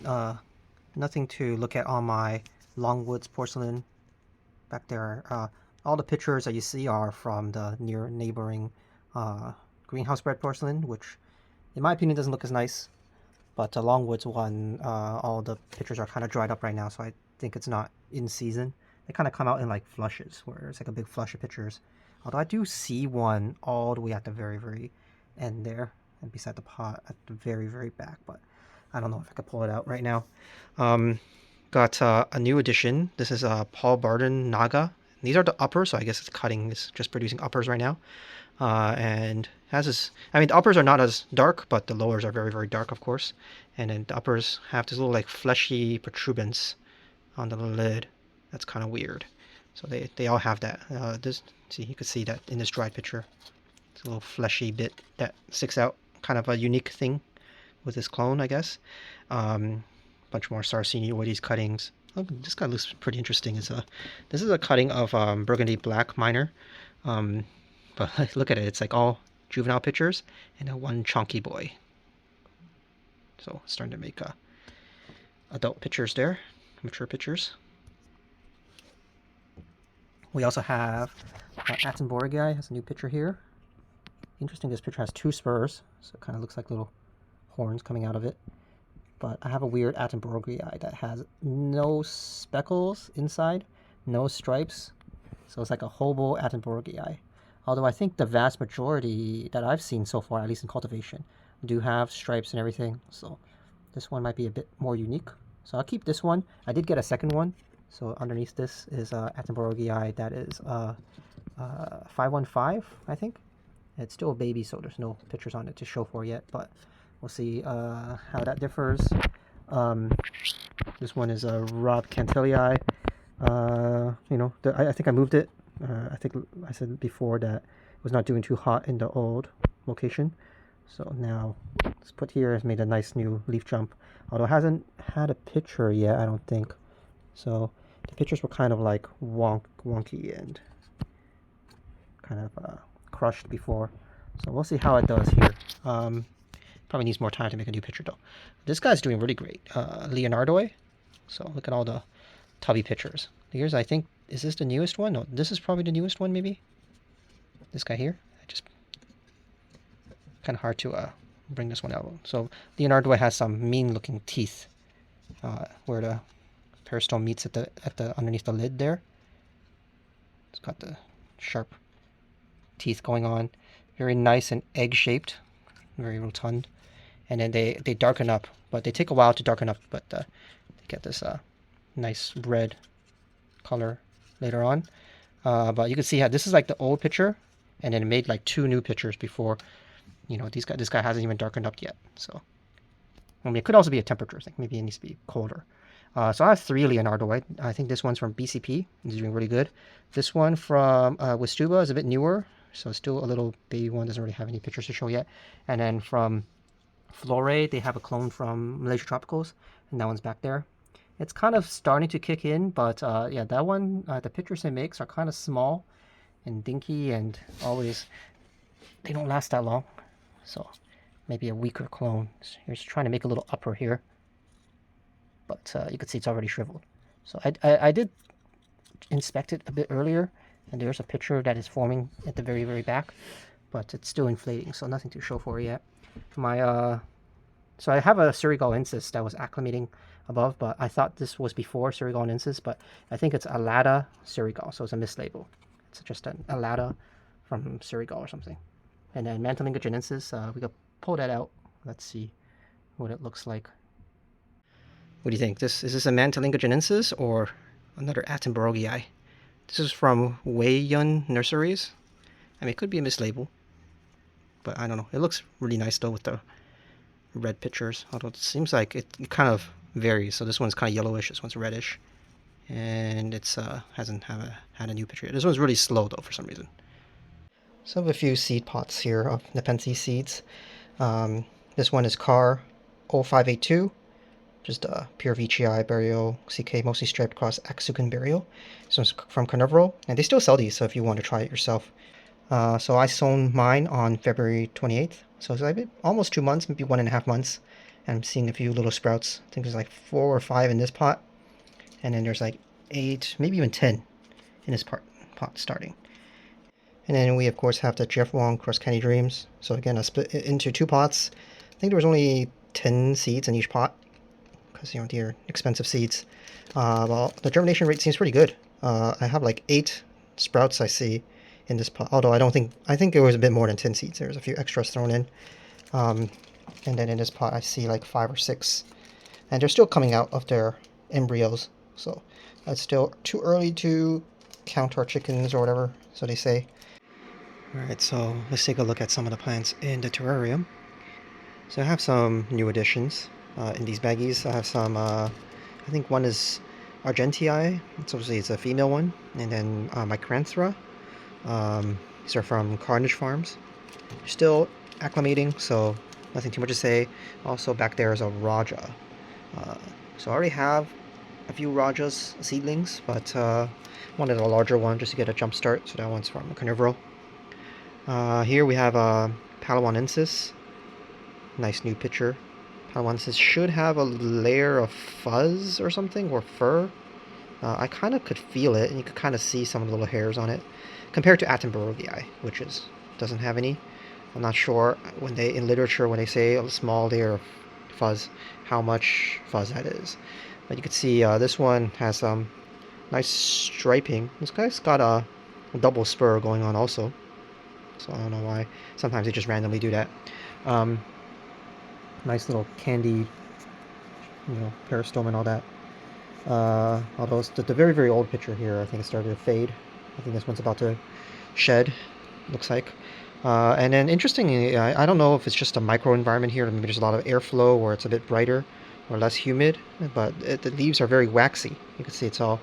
nothing to look at on my Longwoods porcelain back there. All the pictures that you see are from the neighboring greenhouse bred porcelain, which in my opinion doesn't look as nice. But the Longwoods one, all the pictures are kind of dried up right now, so I think it's not in season. They kind of come out in like flushes, where it's like a big flush of pictures. Although I do see one all the way at the very end there, and beside the pot at the very back, but I don't know if I could pull it out right now. Got a new addition. This is Paul Barden Naga. These are the uppers, so I guess it's cutting. It's just producing uppers right now. And has this, I mean, the uppers are not as dark, but the lowers are very dark, of course. And then the uppers have this little like fleshy protuberance on the lid. That's kind of weird. So they all have that. This, see, you can see that in this dried picture. It's a little fleshy bit that sticks out. Kind of a unique thing with this clone, I guess. Bunch more Sarcinoides cuttings. Oh, this guy looks pretty interesting. This is a cutting of Burgundy Black Minor. But look at it. It's like all juvenile pictures and one chunky boy. So it's starting to make adult pictures there, mature pictures. We also have Attenborough has a new picture here. Interesting, this picture has 2 spurs, so it kind of looks like little horns coming out of it. But I have a weird Attenborough that has no speckles inside, no stripes. So it's like a hobo Attenborough. Although I think the vast majority that I've seen so far, at least in cultivation, do have stripes and everything. So this one might be a bit more unique. So I'll keep this one. I did get a second one. So underneath this is Attenborough that is 515, I think. It's still a baby, so there's no pictures on it to show for yet, but we'll see how that differs. This one is a Rob Cantillii. You know, I think I moved it. I think I said before that it was not doing too hot in the old location. So now this put here has made a nice new leaf jump. Although it hasn't had a picture yet, I don't think. So the pictures were kind of like wonky and kind of crushed before. So we'll see how it does here. Probably needs more time to make a new picture though. This guy's doing really great. Leonardo. So look at all the tubby pictures. Here's, I think, is this the newest one? No, this is probably the newest one maybe. This guy here. I just kind of hard to bring this one out. So Leonardo has some mean looking teeth where the peristome meets at the underneath the lid there. It's got the sharp teeth going on. Very nice and egg shaped, very rotund. And then they darken up, but they take a while to darken up, but they get this nice red color later on. But you can see how this is like the old picture, and then it made like 2 new pictures before, you know, this guy hasn't even darkened up yet. So I mean, it could also be a temperature thing. Maybe it needs to be colder. So I have 3 Leonardo. I think this one's from BCP. It's doing really good. This one from Westuba is a bit newer, so still a little baby one. Doesn't really have any pictures to show yet. And then from Flore, they have a clone from Malaysia Tropicals, and that one's back there. It's kind of starting to kick in, but yeah, that one, the pictures it makes are kind of small and dinky, and always, they don't last that long. So maybe a weaker clone. Here's trying to make a little upper here, but you can see it's already shriveled. So I did inspect it a bit earlier, and there's a picture that is forming at the very, very back, but it's still inflating, so nothing to show for it yet. So I have a Surigauensis that was acclimating above, but I thought this was before Surigauensis, but I think it's Alata Surigau, so it's a mislabel. It's just an Alata from Surigau or something. And then Mantelinga Genensis, we could pull that out. Let's see what it looks like. What do you think? Is this a Mantelinga Genensis or another Attenborough? This is from Wei Yun Nurseries. I mean, it could be a mislabel, but I don't know. It looks really nice though with the red pictures, although it seems like it kind of varies. So this one's kind of yellowish, this one's reddish, and it's hasn't had a new picture yet. This one's really slow though for some reason. So I have a few seed pots here of Nepenthes seeds. This one is CAR 0582, just pure veitchii burial, CK mostly striped cross Axucan burial. This one's from Carnivorous, and they still sell these, so if you want to try it yourself. So I sown mine on February 28th, so it's like almost 2 months, maybe 1.5 months, and I'm seeing a few little sprouts. I think there's like 4 or 5 in this pot, and then there's like 8, maybe even 10 in this pot starting. And then we of course have the Jeff Wong Cross Candy Dreams. So again, I split it into 2 pots. I think there was only 10 seeds in each pot, because you know they're expensive seeds. Well, the germination rate seems pretty good. I have like 8 sprouts I see in this pot, although I think there was a bit more than 10 seeds. There's a few extras thrown in. And then in this pot I see like 5 or 6, and they're still coming out of their embryos, so it's still too early to count our chickens or whatever, so they say. Alright, so let's take a look at some of the plants in the terrarium. So I have some new additions in these baggies. I have some, I think one is argentii. It's a female one. And then Micranthera. These are from Carnage Farms. Still acclimating, so nothing too much to say. Also back there is a Raja. So I already have a few Rajas seedlings, but wanted a larger one just to get a jump start. So that one's from Carnivorous. Here we have a Palawanensis. Nice new picture. Palawanensis should have a layer of fuzz or something, or fur. I kind of could feel it, and you could kind of see some of the little hairs on it, compared to Attenboroughii, which doesn't have any. I'm not sure when in literature when they say a small layer of fuzz, how much fuzz that is. But you can see this one has some nice striping. This guy's got a double spur going on also, so I don't know why. Sometimes they just randomly do that. Nice little candy, peristome and all that. Although it's the very, very old picture here, I think it started to fade. I think this one's about to shed, looks like. And then interestingly, I don't know if it's just a microenvironment here, maybe there's a lot of airflow or it's a bit brighter or less humid, but the leaves are very waxy. You can see it's all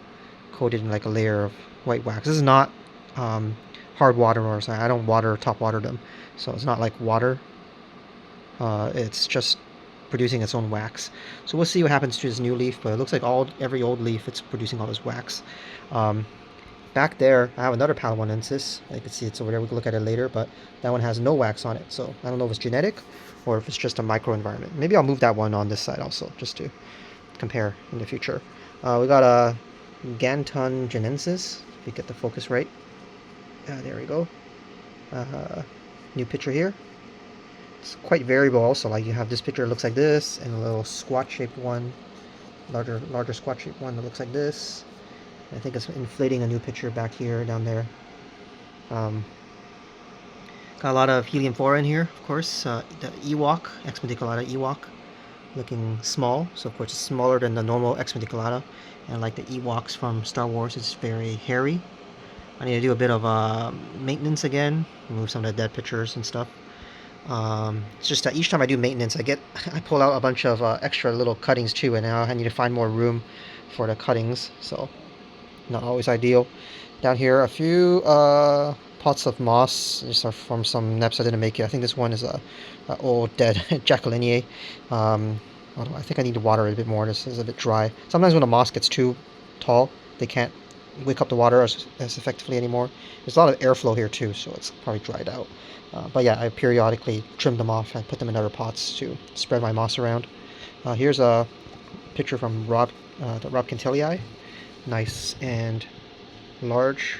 coated in like a layer of white wax. This is not hard water, or I don't top water them, so it's not like water. It's just producing its own wax. So we'll see what happens to this new leaf, but it looks like every old leaf it's producing all this wax. Back there, I have another Palawanensis. You can see it's over there. We can look at it later, but that one has no wax on it. So I don't know if it's genetic or if it's just a microenvironment. Maybe I'll move that one on this side also, just to compare in the future. We got a Ganton Genensis. If we get the focus right. There we go. New picture here. It's quite variable also. Like you have this picture that looks like this, and a little squat-shaped one, larger squat-shaped one that looks like this. I think it's inflating a new picture back here, down there. Got a lot of Heliamphora in here, of course. The Ewok, Expediculata Ewok, looking small. So of course it's smaller than the normal Expediculata. And like the Ewoks from Star Wars, it's very hairy. I need to do a bit of maintenance again, remove some of the dead pictures and stuff. It's just that each time I do maintenance, I pull out a bunch of extra little cuttings too, and now I need to find more room for the cuttings. So not always ideal. Down here, a few pots of moss. These are from some neps I didn't make it. I think this one is a old dead Jacquelinie. Although I think I need to water it a bit more. This is a bit dry. Sometimes when the moss gets too tall, they can't wake up the water as effectively anymore. There's a lot of airflow here too, so it's probably dried out. But yeah, I periodically trim them off and put them in other pots to spread my moss around. Here's a picture from the Rob Cantelii. Nice and large,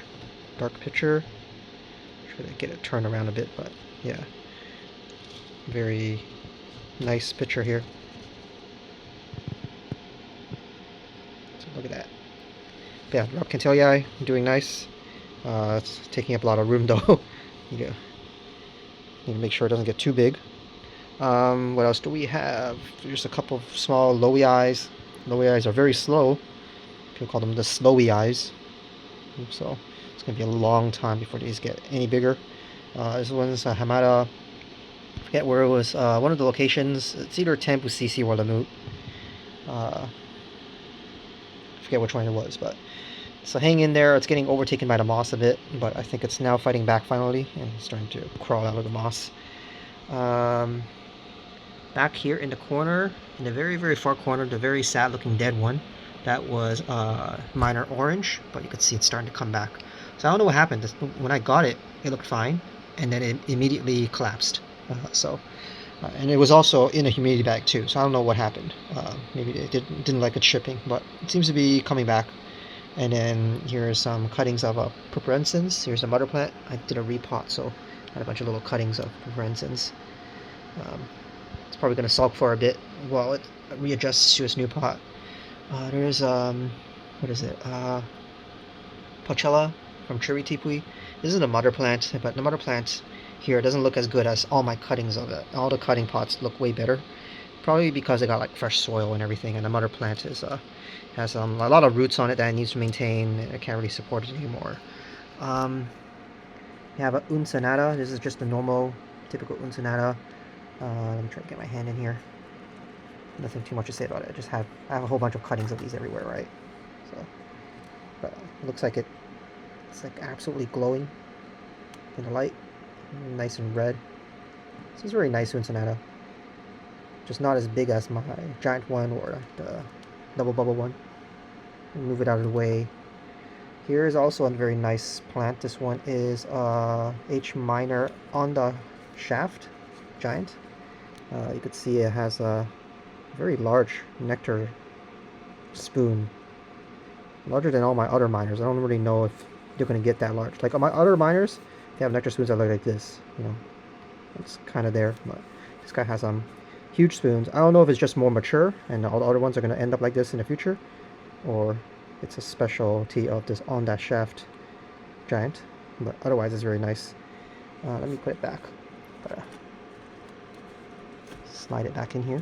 dark picture. Try to get it turned around a bit, but yeah, very nice picture here. So look at that. But yeah, Rob Cantelii doing nice. It's taking up a lot of room though. Need to make sure it doesn't get too big. What else do we have? Just a couple of small lowy eyes. Lowy eyes are very slow. People call them the slowy eyes. So it's going to be a long time before these get any bigger. This one's Hamada. I forget where it was. One of the locations. It's either Temp, Sisi, or Lamut. I forget which one it was, but so hang in there. It's getting overtaken by the moss a bit, but I think it's now fighting back finally and starting to crawl out of the moss. Back here in the corner, in the very, very far corner, the very sad looking dead one, that was minor orange, but you can see it's starting to come back. So I don't know what happened. When I got it, it looked fine, and then it immediately collapsed. And it was also in a humidity bag too, so I don't know what happened. Maybe it didn't like it shipping, but it seems to be coming back. And then here's some cuttings of purpurascens. Here's a mother plant. I did a repot, so I had a bunch of little cuttings of purpurascens. It's probably going to sulk for a bit while it readjusts to its new pot. There's what is it? Pochella from Cherry Tipui. This is the mother plant, but the mother plant here doesn't look as good as all my cuttings of it. All the cutting pots look way better, probably because they got like fresh soil and everything. And the mother plant has a lot of roots on it that it needs to maintain. It can't really support it anymore. We have a uncinata. This is just a normal, typical uncinata. Let me try to get my hand in here. Nothing too much to say about it. I have a whole bunch of cuttings of these everywhere, right? So, but looks like it's like absolutely glowing in the light, nice and red. This is very nice Sonata. Just not as big as my giant one or the double bubble one. Move it out of the way. Here is also a very nice plant. This one is H minor on the shaft, giant. You could see it has a very large nectar spoon, larger than all my other miners. I don't really know if they're going to get that large. Like my other miners, they have nectar spoons that look like this. You know, it's kind of there, but this guy has huge spoons. I don't know if it's just more mature and all the other ones are going to end up like this in the future, or it's a specialty of this on that shaft giant, but otherwise it's very nice. Let me put it back. Slide it back in here.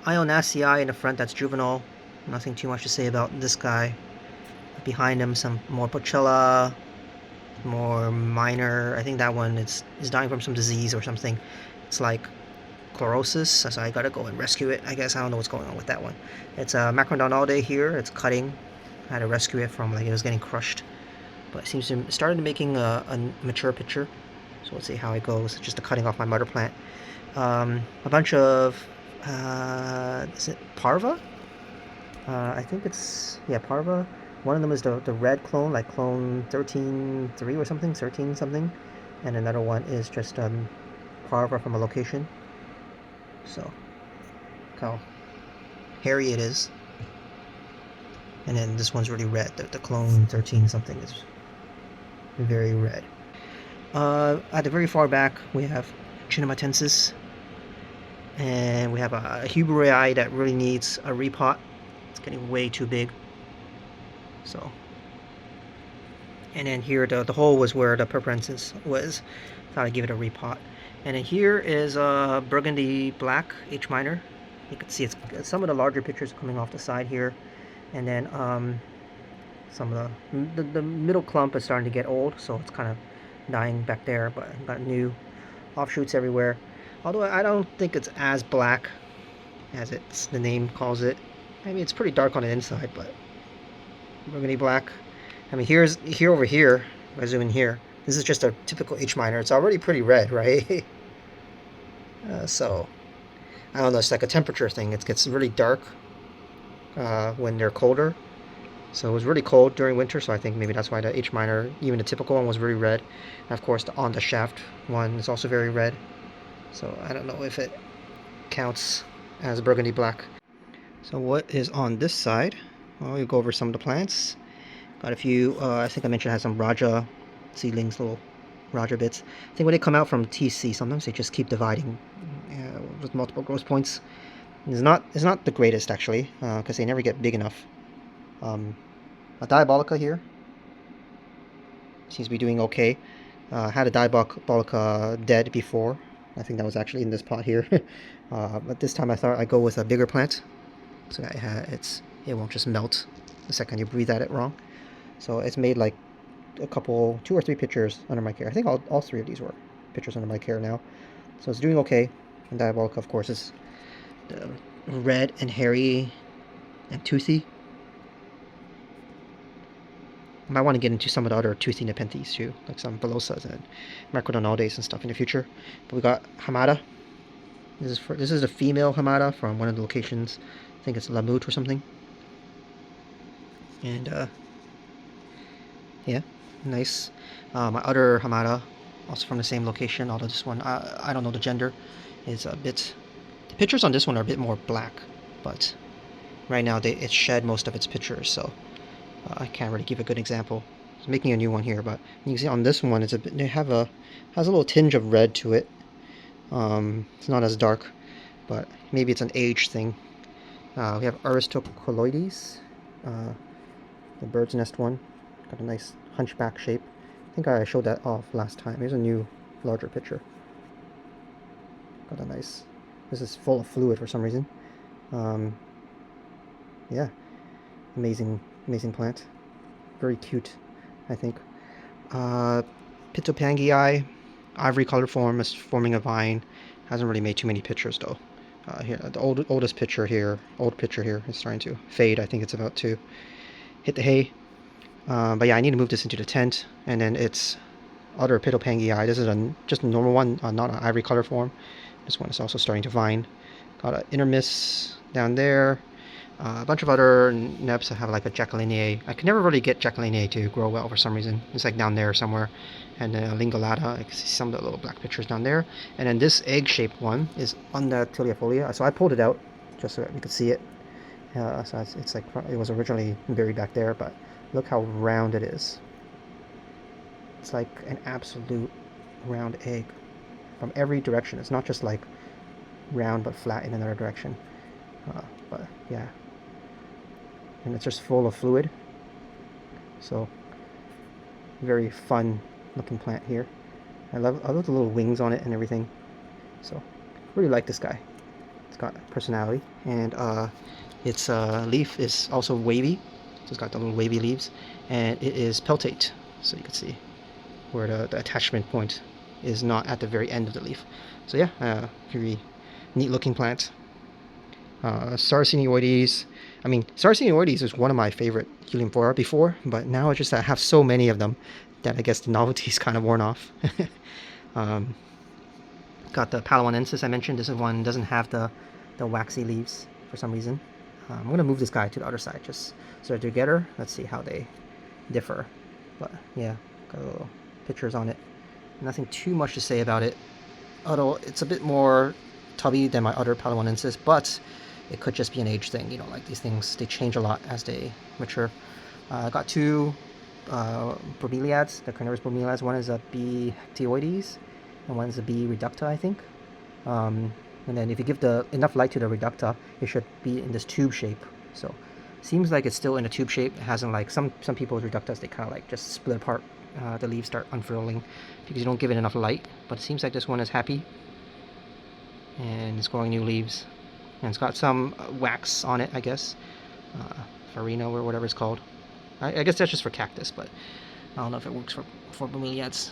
Ionacii in the front, that's juvenile. Nothing too much to say about this guy. Behind him, some more Pochella, more minor. I think that one is dying from some disease or something. It's like chlorosis, so I gotta go and rescue it. I guess I don't know what's going on with that one. It's a Macrodonalde here. It's cutting. I had to rescue it from like it was getting crushed, but it seems to started making a mature picture. So let's see how it goes. It's just a cutting off my mother plant. A bunch of is it Parva? I think it's, yeah, Parva. One of them is the red clone, like clone 13.3 or something, 13 something, and another one is just Parva from a location. So look how hairy it is. And then this one's really red. The clone 13 something is very red. At the very far back, we have Chinamatensis, and we have a Huberii that really needs a repot. It's getting way too big. So, and then here the hole was where the purpurascens was. Thought I'd give it a repot. And then here is a burgundy black H minor. You can see it's some of the larger pictures coming off the side here, and then some of the middle clump is starting to get old, so it's kind of dying back there. But I've got new offshoots everywhere. Although I don't think it's as black as the name calls it. I mean, it's pretty dark on the inside, but burgundy black. I mean, here over here, if I zoom in here, this is just a typical H minor. It's already pretty red, right? So, I don't know, it's like a temperature thing. It gets really dark when they're colder. So it was really cold during winter, so I think maybe that's why the H minor, even the typical one, was very red. And of course, the on the shaft one is also very red. So I don't know if it counts as burgundy black. So what is on this side? Well, we'll go over some of the plants. Got a few, I think I mentioned I had some Raja seedlings, little Raja bits. I think when they come out from TC, sometimes they just keep dividing with multiple growth points. It's not the greatest, actually, because they never get big enough. A Diabolica here seems to be doing okay. Had a Diabolica dead before. I think that was actually in this pot here. But this time I thought I'd go with a bigger plant, so it won't just melt the second you breathe at it wrong. So it's made like a couple, 2 or 3 pictures under my care. I think all 3 of these were pictures under my care now. So it's doing okay. And Diabolica, of course, is red and hairy and toothy. I might want to get into some of the other toothy Nepenthes too, like some Velosas and Macrodonaldes and stuff in the future. But we got Hamada. This is a female Hamada from one of the locations. I think it's Lamut or something. And yeah, nice. My other Hamada, also from the same location, although this one, I don't know the gender, is a bit... The pictures on this one are a bit more black, but right now it shed most of its pictures, so I can't really give a good example. I'm making a new one here, but you can see on this one, has a little tinge of red to it. It's not as dark, but maybe it's an age thing. We have Aristocoloides, the bird's nest one. Got a nice hunchback shape. I think I showed that off last time. Here's a new, larger picture. Got a nice... This is full of fluid for some reason. Yeah, amazing plant. Very cute, I think. Pitopangii, ivory colored form, is forming a vine. Hasn't really made too many pictures though. Here, the old picture here is starting to fade. I think it's about to hit the hay. But yeah, I need to move this into the tent, and then it's other Pitopangii. This is just a normal one, not an ivory color form. This one is also starting to vine. Got an intermiss down there. A bunch of other neps. I have like a Jacqueline. I can never really get Jacqueline to grow well for some reason. It's like down there somewhere. And then a Lingulata. I can see some of the little black pictures down there. And then this egg-shaped one is on the Heliamphora. So I pulled it out just so that you could see it. So it's like it was originally buried back there, but look how round it is. It's like an absolute round egg from every direction. It's not just like round but flat in another direction. But yeah, and it's just full of fluid. So very fun looking plant here. I love the little wings on it and everything. So really like this guy. It's got personality, and its leaf is also wavy. So it's got the little wavy leaves, and it is peltate. So you can see where the attachment point is not at the very end of the leaf. So yeah, very neat looking plant. Sarracenoides. I mean, Sarracenoides is one of my favorite Heliamphora before, but now it's just that I have so many of them that I guess the novelty is kind of worn off. Got the Palawanensis I mentioned. This one doesn't have the waxy leaves for some reason. I'm going to move this guy to the other side just so they're together. Let's see how they differ. But yeah, got little pictures on it. Nothing too much to say about it, although it's a bit more tubby than my other Palawanensis, but it could just be an age thing. You know, like these things, they change a lot as they mature. I got two bromeliads, the Carnivorous bromeliads. One is a B. hectioides, and one is a B. reducta, I think. And then if you give enough light to the reducta, it should be in this tube shape. So seems like it's still in a tube shape. It hasn't, like some people's reductas, they kind of like just split apart. The leaves start unfurling because you don't give it enough light. But it seems like this one is happy, and it's growing new leaves, and it's got some wax on it, I guess, farina or whatever it's called. I guess that's just for cactus, but I don't know if it works for bromeliads.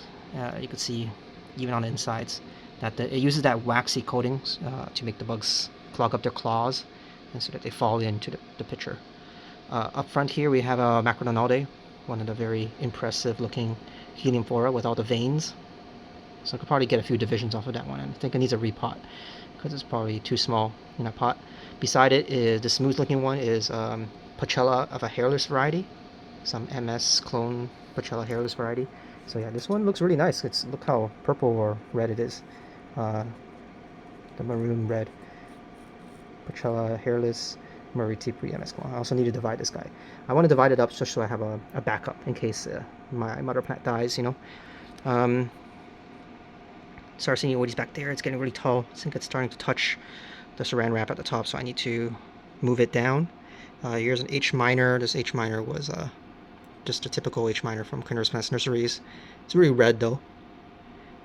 You can see even on the insides that it uses that waxy coating to make the bugs clog up their claws, and so that they fall into the pitcher. Up front here we have a Macrodonalde, one of the very impressive looking Heliamphora with all the veins. So I could probably get a few divisions off of that one, and I think it needs a repot because it's probably too small in a pot. Beside it is the smooth looking one is Pachella of a hairless variety, some MS clone Pachella hairless variety. So yeah, this one looks really nice. Look how purple or red it is. The maroon red Pachella hairless Murray Tipri MS clone. I also need to divide this guy. I want to divide it up just so I have a backup in case my mother plant dies, you know. Sarracenoides back there, it's getting really tall. I think it's starting to touch the saran wrap at the top, so I need to move it down. Here's an H minor. This H minor was just a typical H minor from Carnivorous Plants Nurseries. It's really red though.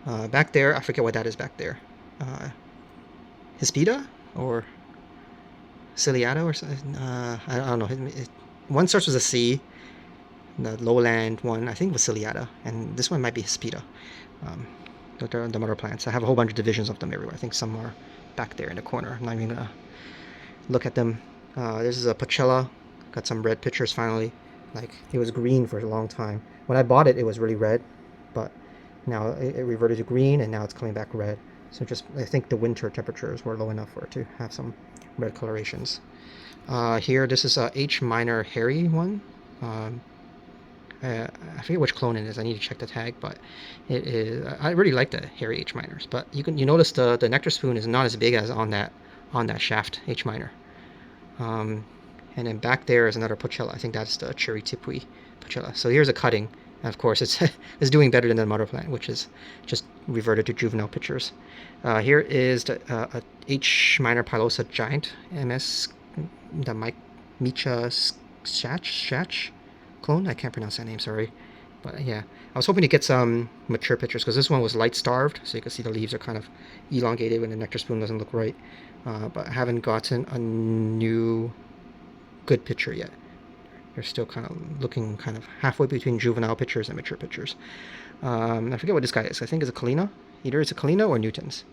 Back there, I forget what that is back there. Hispida or ciliata or something. I don't know. One starts with a C. The lowland one, I think, was ciliata, and this one might be Hispida. The mother plants. I have a whole bunch of divisions of them everywhere. I think some are back there in the corner. I'm not even gonna look at them. This is a Pachella. Got some red pictures finally. Like, it was green for a long time. When I bought it, it was really red, but now it reverted to green, and now it's coming back red. So I think the winter temperatures were low enough for it to have some red colorations. Here, this is a H minor hairy one. I forget which clone it is. I need to check the tag, but it is. I really like the hairy H minors, but you notice the nectar spoon is not as big as on that shaft H minor. And then back there is another Pachella. I think that's the cherry tipui Pachella. So here's a cutting, and of course it's it's doing better than the mother plant, which is just reverted to juvenile pictures. Here is the H minor pilosa giant MS, the Micha Shach clone. I can't pronounce that name, sorry. But yeah, I was hoping to get some mature pictures because this one was light starved, so you can see the leaves are kind of elongated when the nectar spoon doesn't look right. But I haven't gotten a new good picture yet. They're still kind of looking kind of halfway between juvenile pictures and mature pictures. I forget what this guy is. I think it's a Kalina. Either it's a Kalina or Newton's.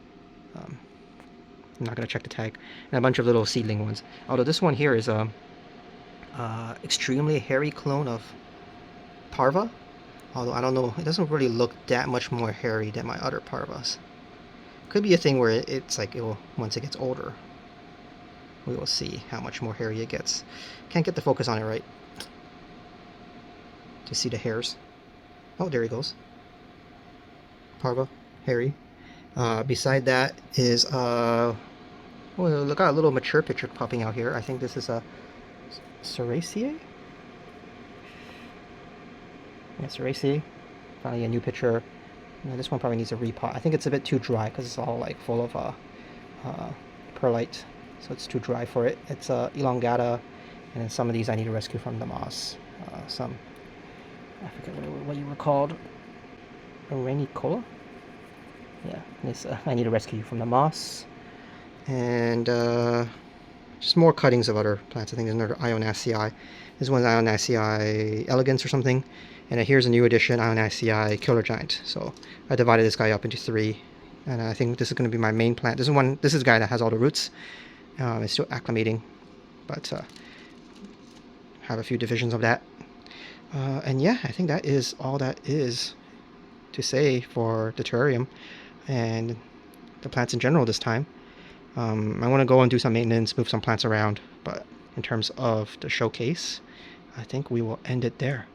I'm not going to check the tag. And a bunch of little seedling ones. Although this one here is a extremely hairy clone of Parva. Although I don't know, it doesn't really look that much more hairy than my other Parvas. Could be a thing where it's like once it gets older, we will see how much more hairy it gets. Can't get the focus on it right to see the hairs. Oh, there he goes. Parva, hairy. Beside that is oh, look at a little mature picture popping out here. I think this is a Ceraceae. Yeah, Ceraceae. Finally a new picture. Now, this one probably needs a repot. I think it's a bit too dry because it's all like full of perlite, so it's too dry for it. It's elongata, and then some of these I need to rescue from the moss. Some, I forget what you were called. Arenicola? Yeah, this I need to rescue from the moss. And just more cuttings of other plants. I think there's another Ionaceae. This one's Ionaceae elegans or something. And here's a new addition, Ionaceae killer giant. So I divided this guy up into 3. And I think this is going to be my main plant. This is the guy that has all the roots. It's still acclimating, but have a few divisions of that. And yeah, I think that is all that is to say for the terrarium and the plants in general this time. I want to go and do some maintenance, move some plants around, but in terms of the showcase, I think we will end it there.